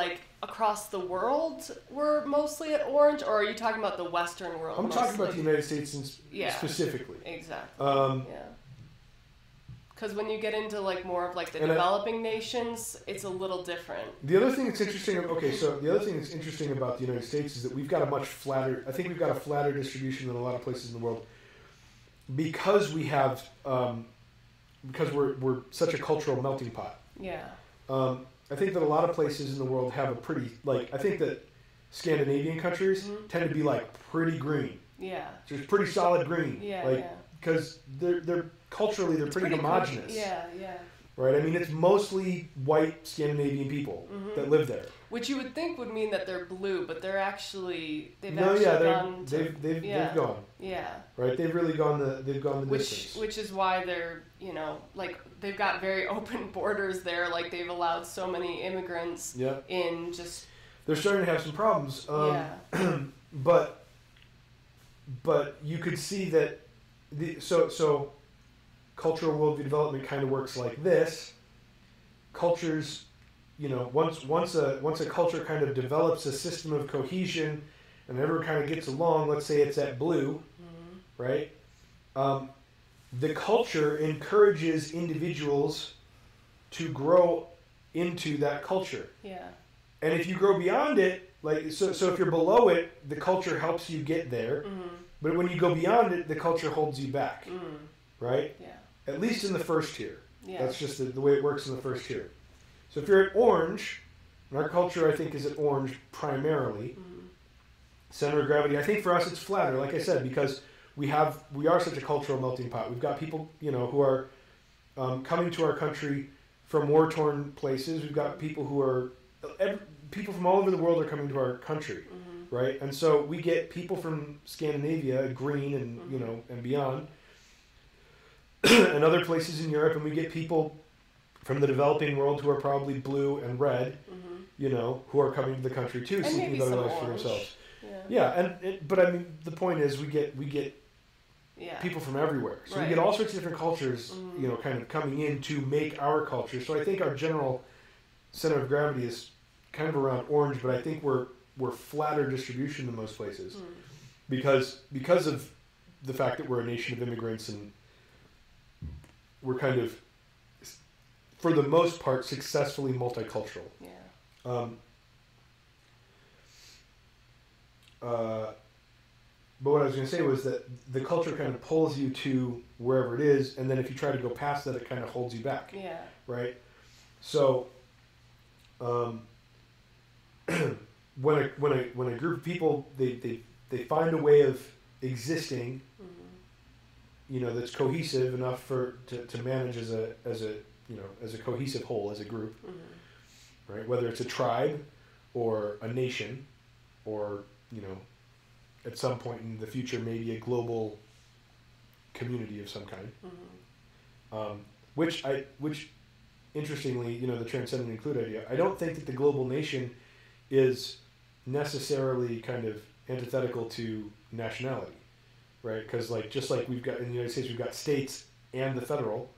across the world we're mostly at orange, or are you talking about the Western world? I'm talking about the United States specifically. Exactly. Yeah. Because when you get into more of the developing nations, it's a little different. The other thing that's interesting. Okay, so the other thing that's interesting about the United States is that we've got a much flatter. I think we've got a flatter distribution than a lot of places in the world, because we have because we're such a cultural melting pot. Yeah. I think that a lot of places in the world have a pretty I think that Scandinavian countries tend to be pretty green. Yeah. Just pretty solid green. Yeah. Because they're culturally they're pretty homogenous. Yeah. Right? I mean, it's mostly white Scandinavian people that live there. Which you would think would mean that they're blue, but they've actually gone. They've gone. Yeah. Right? They've really gone the distance. Which is why they're they've got very open borders there. They've allowed so many immigrants in. Just they're starting to have some problems. But you could see that so cultural worldview development kind of works like this. Cultures, once a culture kind of develops a system of cohesion and everyone kind of gets along, let's say it's at blue, right? The culture encourages individuals to grow into that culture. Yeah. And if you grow beyond it, so if you're below it, the culture helps you get there. But when you go beyond it, the culture holds you back. Right? Yeah. At least in the first tier. Yeah. That's just the way it works in the first tier. So if you're at orange, and our culture I think is at orange primarily, center of gravity, I think for us it's flatter, like I said, because we are such a cultural melting pot. We've got people, who are coming to our country from war-torn places. We've got people who are, people from all over the world are coming to our country, right? And so we get people from Scandinavia, green and, and beyond, and other places in Europe, and we get people from the developing world who are probably blue and red, who are coming to the country too, seeking better lives for themselves. But I mean, the point is we get people from everywhere. So we get all sorts of different cultures, kind of coming in to make our culture. So I think our general center of gravity is kind of around orange, but I think we're flatter distribution in most places because of the fact that we're a nation of immigrants and we're kind of, for the most part, successfully multicultural. Yeah. But what I was going to say was that the culture kind of pulls you to wherever it is, and then if you try to go past that, it kind of holds you back. Yeah. Right? So, when a group of people they find a way of existing, that's cohesive enough to manage as a cohesive whole, as a group, right? Whether it's a tribe or a nation, or at some point in the future maybe a global community of some kind, which interestingly, the transcend and include idea, I don't think that the global nation is necessarily kind of antithetical to nationality, right? Because just like we've got in the United States, we've got states and the federal,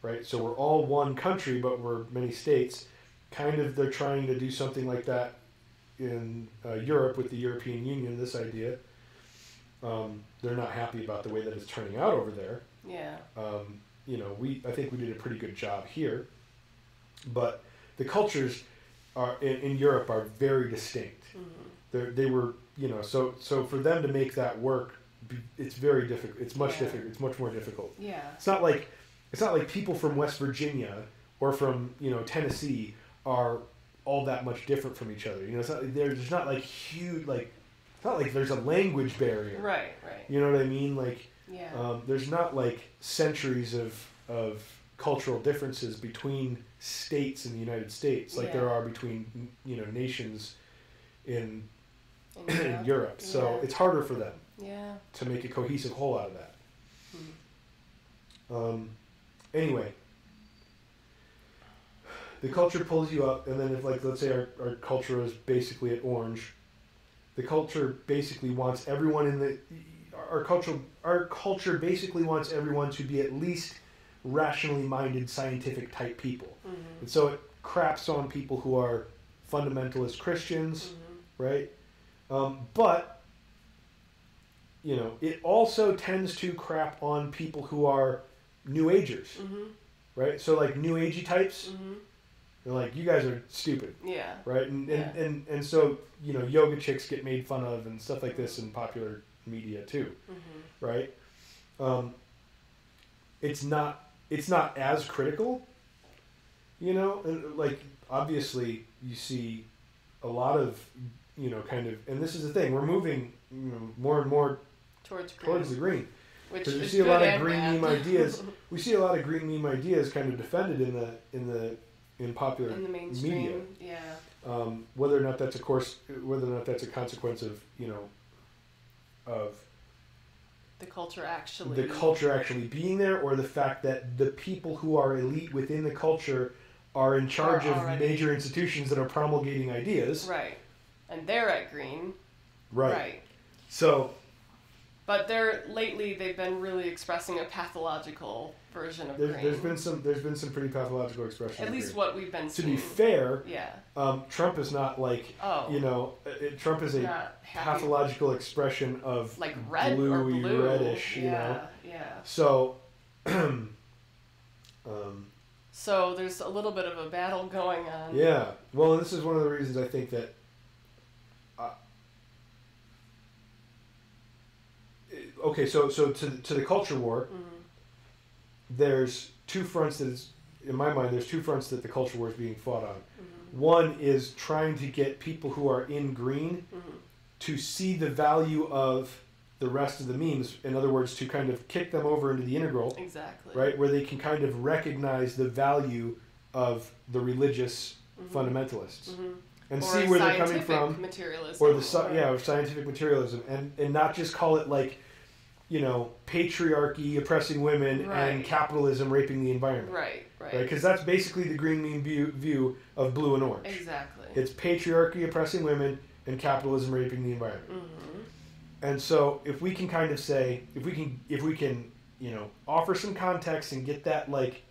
right? So we're all one country, but we're many states. Kind of they're trying to do something like that in Europe with the European Union, this idea. They're not happy about the way that it's turning out over there. Yeah. I think we did a pretty good job here, but the cultures are in Europe are very distinct. They were, so for them to make that work, it's very difficult. It's much difficult. It's much more difficult. Yeah. It's not like people from West Virginia or from Tennessee are all that much different from each other. It's not, there's not huge it's not like there's a language barrier. Right. You know what I mean? Like, Yeah. there's not like centuries of cultural differences between states in the United States, like there are between, you know, nations in Europe. So it's harder for them to make a cohesive whole out of that. Anyway, the culture pulls you up, and then if, like, let's say our culture is basically at orange, the culture basically wants everyone in the our culture basically wants everyone to be at least rationally minded, scientific type people. And so it craps on people who are fundamentalist Christians, right? But, you know, it also tends to crap on people who are New Agers, right? So, like, New Agey types, they're like, you guys are stupid, right? And so, you know, yoga chicks get made fun of and stuff like this in popular media too, right? It's not as critical, you know, and, like, obviously you see a lot of, you know, kind of, and this is the thing, we're moving, you know, more and more towards the green. Which because is we see a lot of green bad. meme ideas. We see a lot of green meme ideas kind of defended in popular in the mainstream media. Whether or not that's a consequence of, you know, of the culture actually being there, or the fact that the people who are elite within the culture are in charge of major institutions that are promulgating ideas. Right. And they're at green. Right. So. But they've been really expressing a pathological version of green. There's been some pretty pathological expressions. At least what we've been seeing. To be fair, yeah. Trump is not like, you know, Trump is a pathological expression of like red bluey, or blue. reddish, you know. Yeah. So. So there's a little bit of a battle going on. Yeah. Well, this is one of the reasons I think that. Okay, so to the culture war, there's two fronts in my mind, there's two fronts that the culture war is being fought on. One is trying to get people who are in green to see the value of the rest of the memes. In other words, to kind of kick them over into the integral. Exactly. Right, where they can kind of recognize the value of the religious fundamentalists. And see where they're coming from. Materialism. Or scientific materialism. And not just call it like, you know, patriarchy oppressing women and capitalism raping the environment. Right. Because that's basically the green meme view of blue and orange. Exactly. It's patriarchy oppressing women and capitalism raping the environment. And so if we can kind of say, if we can, you know, offer some context and get that, like,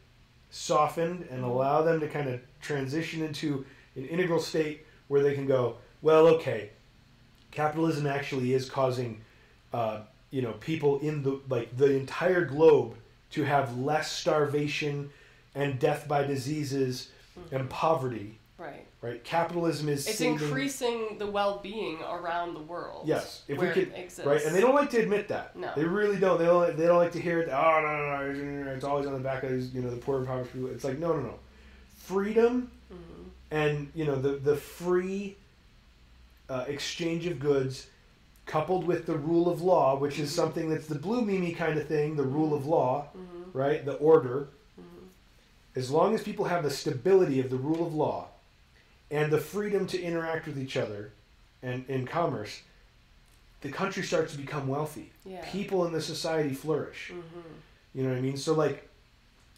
softened and allow them to kind of transition into an integral state where they can go, well, okay, capitalism actually is causing, you know, people in the entire globe to have less starvation and death by diseases and poverty. Right. Capitalism is increasing the well-being around the world. Yes, if where we could, it exists. right? And they don't like to admit that. No, they really don't. They don't like to hear it. Oh no, it's always on the back of these, you know, the poor and impoverished people. It's like no. Freedom, and, you know, the free exchange of goods, coupled with the rule of law, which is something that's the blue meme kind of thing. The rule of law, right? The order. As long as people have the stability of the rule of law and the freedom to interact with each other and in commerce, the country starts to become wealthy. Yeah. People in the society flourish. You know what I mean? So, like,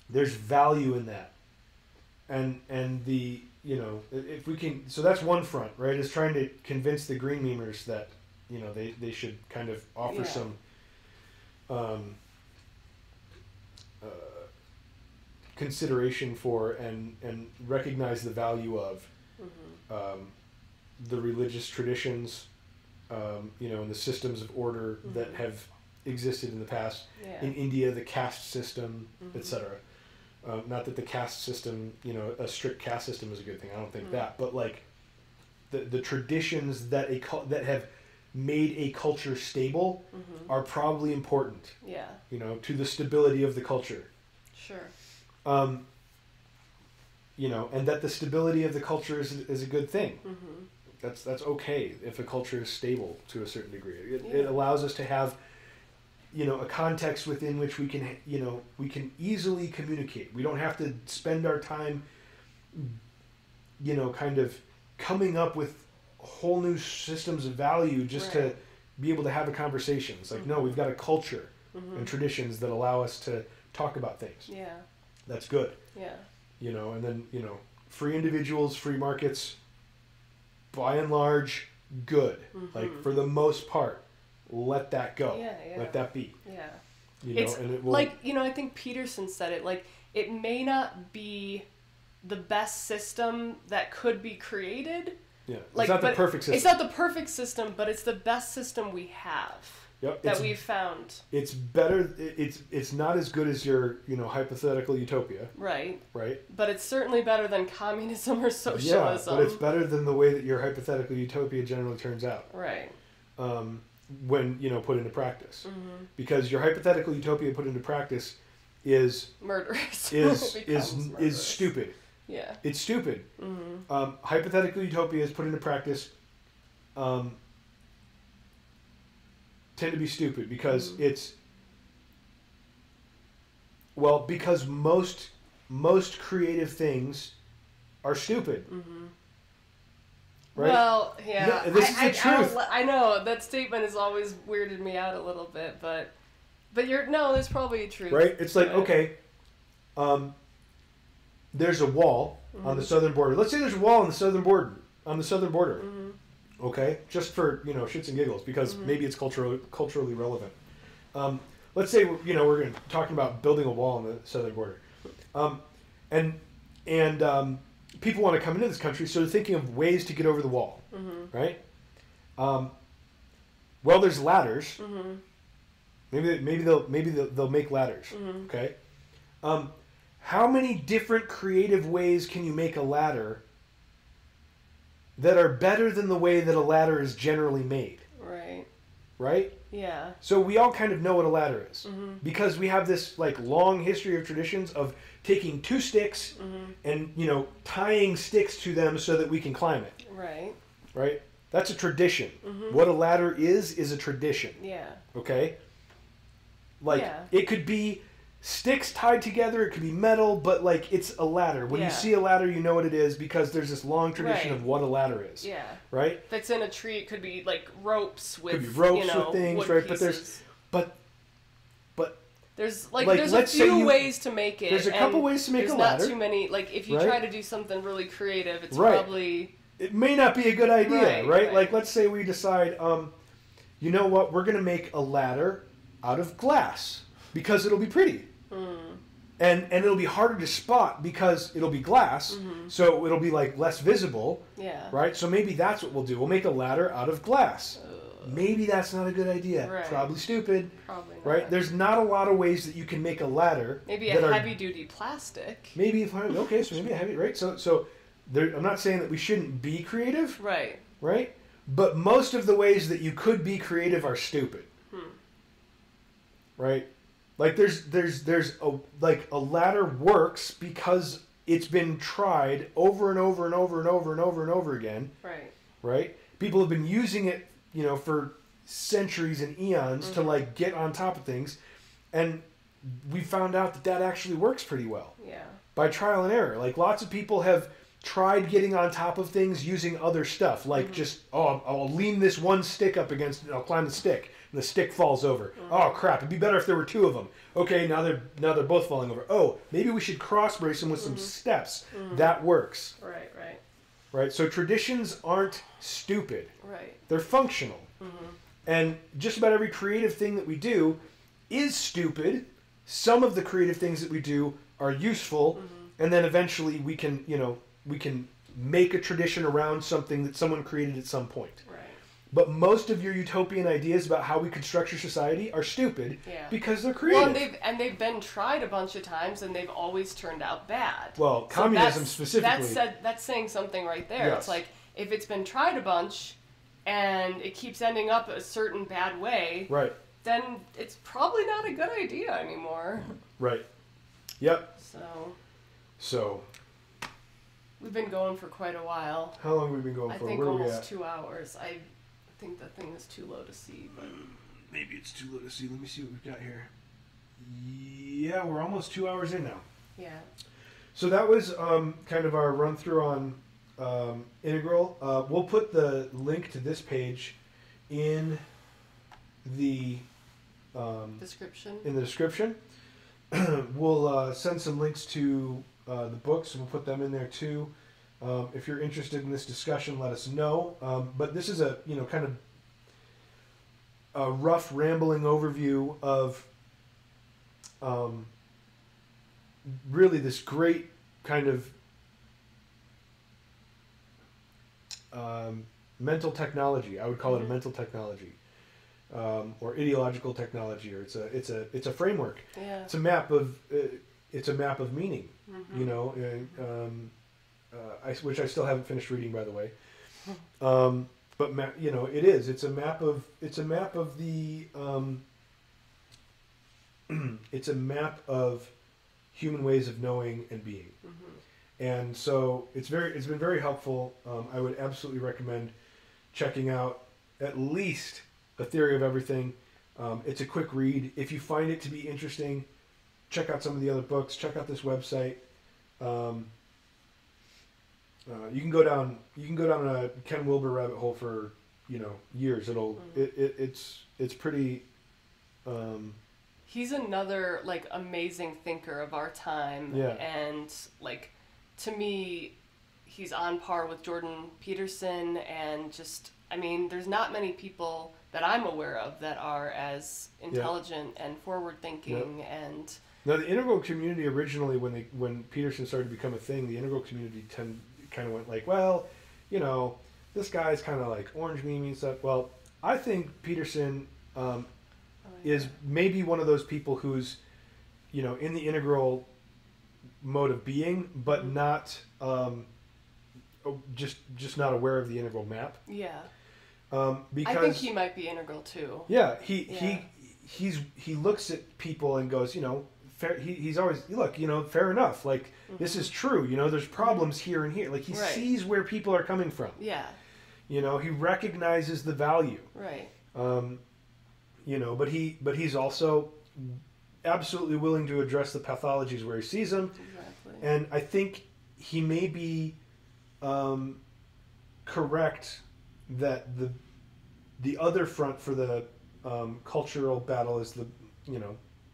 there's value in that. And the, you know, if we can, so that's one front, right? Is trying to convince the green memers that, you know, they should kind of offer some consideration for and recognize the value of the religious traditions, you know, and the systems of order that have existed in the past. In India, the caste system, etc. Not that the caste system, you know, a strict caste system is a good thing. I don't think that, but, like, the traditions that have made a culture stable are probably important. Yeah. You know, to the stability of the culture. Sure. You know, and that the stability of the culture is a good thing. That's okay if a culture is stable to a certain degree. It allows us to have, a context within which we can easily communicate. We don't have to spend our time, kind of coming up with whole new systems of value just to be able to have a conversation. It's like, no, we've got a culture and traditions that allow us to talk about things. Yeah. That's good. Yeah. And then, free individuals, free markets, by and large, good. Like, for the most part, let that go. Yeah. Let that be. Yeah. It's and it will, like, I think Peterson said it, like, it may not be the best system that could be created. Yeah. Like, it's not the perfect system. It's not the perfect system, but it's the best system we have. Yep. That we've found. It's better. It's not as good as your hypothetical utopia. Right. Right. But it's certainly better than communism or socialism. Yeah, but it's better than the way that your hypothetical utopia generally turns out. Right. When put into practice, because your hypothetical utopia put into practice is murderous. is stupid. Yeah. It's stupid. Hypothetical utopias put into practice tend to be stupid because because most creative things are stupid. Right? Well, yeah. This is the truth. I know that statement has always weirded me out a little bit, but there's probably a truth. Right? It's like, okay, there's a wall on the southern border. Let's say there's a wall on the southern border. Okay, just for shits and giggles, because maybe it's culturally relevant. Let's say we're talking about building a wall on the southern border, and people want to come into this country, so they're thinking of ways to get over the wall, right? Well, there's ladders. Maybe they'll make ladders. Okay, how many different creative ways can you make a ladder that are better than the way that a ladder is generally made? Right. Right? Yeah. So we all kind of know what a ladder is because we have this long history of traditions of taking two sticks and tying sticks to them so that we can climb it. Right. Right? That's a tradition. What a ladder is a tradition. Yeah. Okay? It could be sticks tied together, it could be metal, but it's a ladder. When you see a ladder, you know what it is because there's this long tradition of what a ladder is. Yeah. Right? If it's in a tree, it could be ropes with with things, right? Pieces. But there's there's a few ways to make it. There's a couple ways to make a ladder. There's not too many. If you try to do something really creative, it's probably it may not be a good idea, right? Like let's say we decide, you know what, we're gonna make a ladder out of glass because it'll be pretty. And it'll be harder to spot because it'll be glass, so it'll be less visible. Yeah. Right? So maybe that's what we'll do. We'll make a ladder out of glass. Maybe that's not a good idea. Right. Probably stupid. Probably not. Right? There's not a lot of ways that you can make a ladder. Maybe a heavy duty plastic. Maybe okay, so maybe a heavy, right? So I'm not saying that we shouldn't be creative. Right. Right? But most of the ways that you could be creative are stupid. Right? There's a ladder works because it's been tried over and over and over and over and over and over again. Right. Right? People have been using it, for centuries and eons to get on top of things, and we found out that actually works pretty well. Yeah. By trial and error. Lots of people have tried getting on top of things using other stuff, I'll lean this one stick up against it, I'll climb the stick. And the stick falls over. Oh crap! It'd be better if there were two of them. Okay, now they're both falling over. Oh, maybe we should cross brace them with some steps. That works. Right. So traditions aren't stupid. Right. They're functional. And just about every creative thing that we do is stupid. Some of the creative things that we do are useful, and then eventually we can make a tradition around something that someone created at some point. But most of your utopian ideas about how we could structure society are stupid because they're creative. Well, and they've been tried a bunch of times, and they've always turned out bad. Well, communism specifically. That's saying something right there. Yes. It's if it's been tried a bunch, and it keeps ending up a certain bad way, right? Then it's probably not a good idea anymore. Right. Yep. So. We've been going for quite a while. How long have we been going for? I think Where are we almost at? 2 hours. I think that thing is too low to see, but Maybe it's too low to see. Let me see what we've got here. Yeah, we're almost 2 hours in now. yeah. So that was kind of our run through on Integral. We'll put the link to this page in the Description. in the description. We'll send some links to the books, and we'll put them in there too. If you're interested in this discussion, let us know. But this is a kind of a rough, rambling overview of really this great kind of mental technology. I would call it a mental technology, or ideological technology, or it's a framework. Yeah. It's a map of meaning. Mm-hmm. Which I still haven't finished reading, by the way. But it is. It's a map of the. It's a map of human ways of knowing and being. Mm-hmm. And so it's been very helpful. I would absolutely recommend checking out at least A Theory of Everything. It's a quick read. If you find it to be interesting, check out some of the other books. Check out this website. You can go down a Ken Wilber rabbit hole for years. It's pretty. He's another amazing thinker of our time. Yeah. And to me, he's on par with Jordan Peterson, and there's not many people that I'm aware of that are as intelligent and forward thinking and. Now the integral community originally, when Peterson started to become a thing, the integral community kind of went this guy's kind of like orange meme and stuff. Well, I think Peterson is maybe one of those people who's in the integral mode of being, but not just not aware of the integral map. Yeah. Because I think he might be integral too. Yeah, he looks at people and goes, fair, he's always fair enough. This is true. There's problems here and here. He sees where people are coming from. Yeah. He recognizes the value. Right. But he's also absolutely willing to address the pathologies where he sees them. Exactly. And I think he may be correct that the other front for the cultural battle is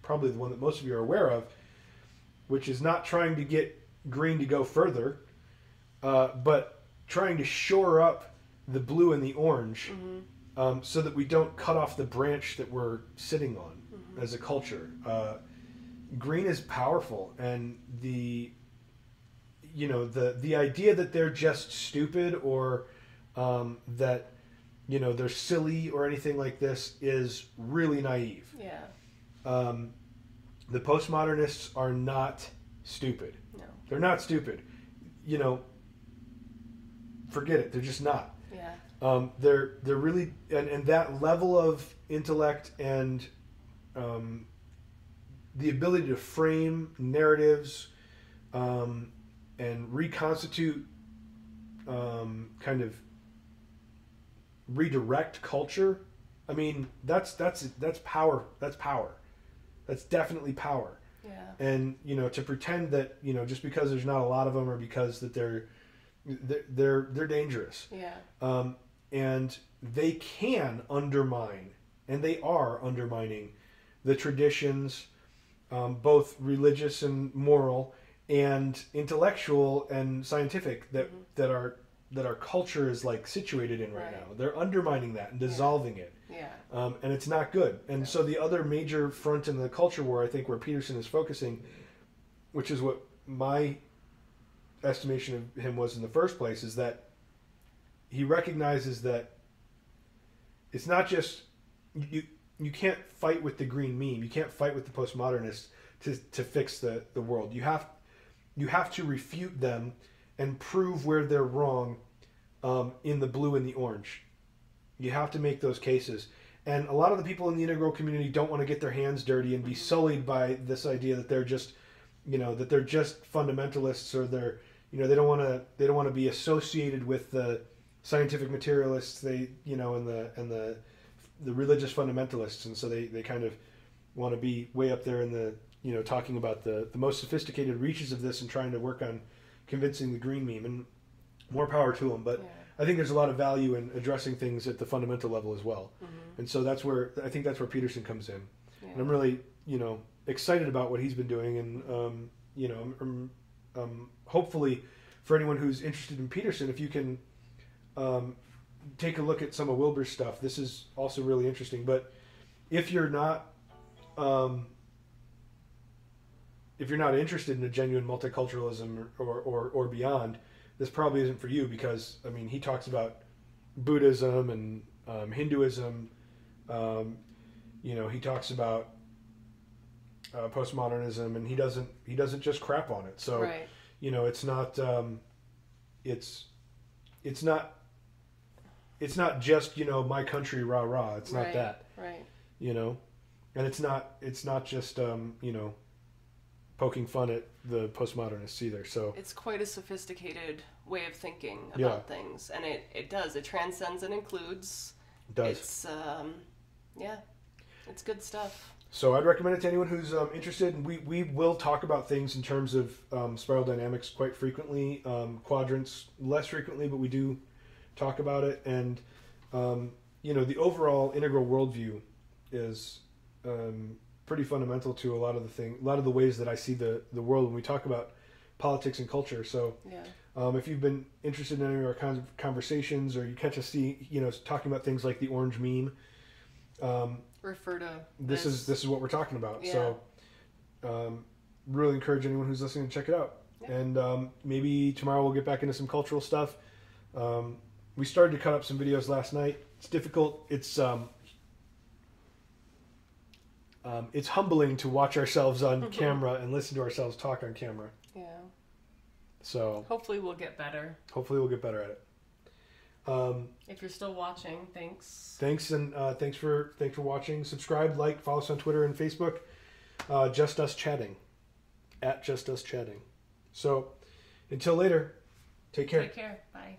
probably the one that most of you are aware of, which is not trying to get green to go further, but trying to shore up the blue and the orange, so that we don't cut off the branch that we're sitting on as a culture. Green is powerful, and the idea that they're just stupid or that they're silly or anything like this is really naive. Yeah. The postmodernists are not stupid. No. They're not stupid. Forget it. They're just not. Yeah. They're really and that level of intellect and the ability to frame narratives and reconstitute kind of redirect culture. I mean, that's power. That's power. That's definitely power. Yeah. And to pretend that just because there's not a lot of them, or because that they're dangerous. Yeah. And they can undermine, and they are undermining, the traditions, both religious and moral, and intellectual and scientific that our culture is situated in right now. They're undermining that and dissolving it. Yeah. And it's not good. And so the other major front in the culture war, I think, where Peterson is focusing, which is what my estimation of him was in the first place, is that he recognizes that it's not just you can't fight with the green meme. You can't fight with the postmodernists to fix the world. You have to refute them and prove where they're wrong in the blue and the orange. You have to make those cases. And a lot of the people in the integral community don't want to get their hands dirty and be sullied by this idea that they're just fundamentalists, or they're they don't want to be associated with the scientific materialists, and the religious fundamentalists, and so they kind of want to be way up there in the talking about the most sophisticated reaches of this and trying to work on convincing the green meme, and more power to them. But I think there's a lot of value in addressing things at the fundamental level as well. And so that's where Peterson comes in. And I'm really excited about what he's been doing, and hopefully for anyone who's interested in Peterson, if you can take a look at some of Wilber's stuff, this is also really interesting. But if you're not interested in a genuine multiculturalism or beyond, this probably isn't for you, because he talks about Buddhism and Hinduism. He talks about postmodernism, and he doesn't just crap on it. So it's not it's not just my country rah rah. It's not that. And it's not just poking fun at the postmodernists either. So it's quite a sophisticated way of thinking about things, and it transcends and includes. It does. It's good stuff. So I'd recommend it to anyone who's interested. And we will talk about things in terms of spiral dynamics quite frequently, quadrants less frequently, but we do talk about it. And the overall integral worldview is pretty fundamental to a lot of the ways that I see the world when we talk about politics and culture. So if you've been interested in any of our kinds of conversations, or you catch us talking about things like the orange meme, refer to this is what we're talking about. So really encourage anyone who's listening to check it out. And maybe tomorrow we'll get back into some cultural stuff. We started to cut up some videos last night. It's difficult. It's humbling to watch ourselves on camera and listen to ourselves talk on camera. Yeah. So hopefully we'll get better. Hopefully we'll get better at it. If you're still watching, thanks. Thanks, and thanks for watching. Subscribe, like, follow us on Twitter and Facebook. Just Us Chatting, @Just Us Chatting. So until later, take care. Take care. Bye.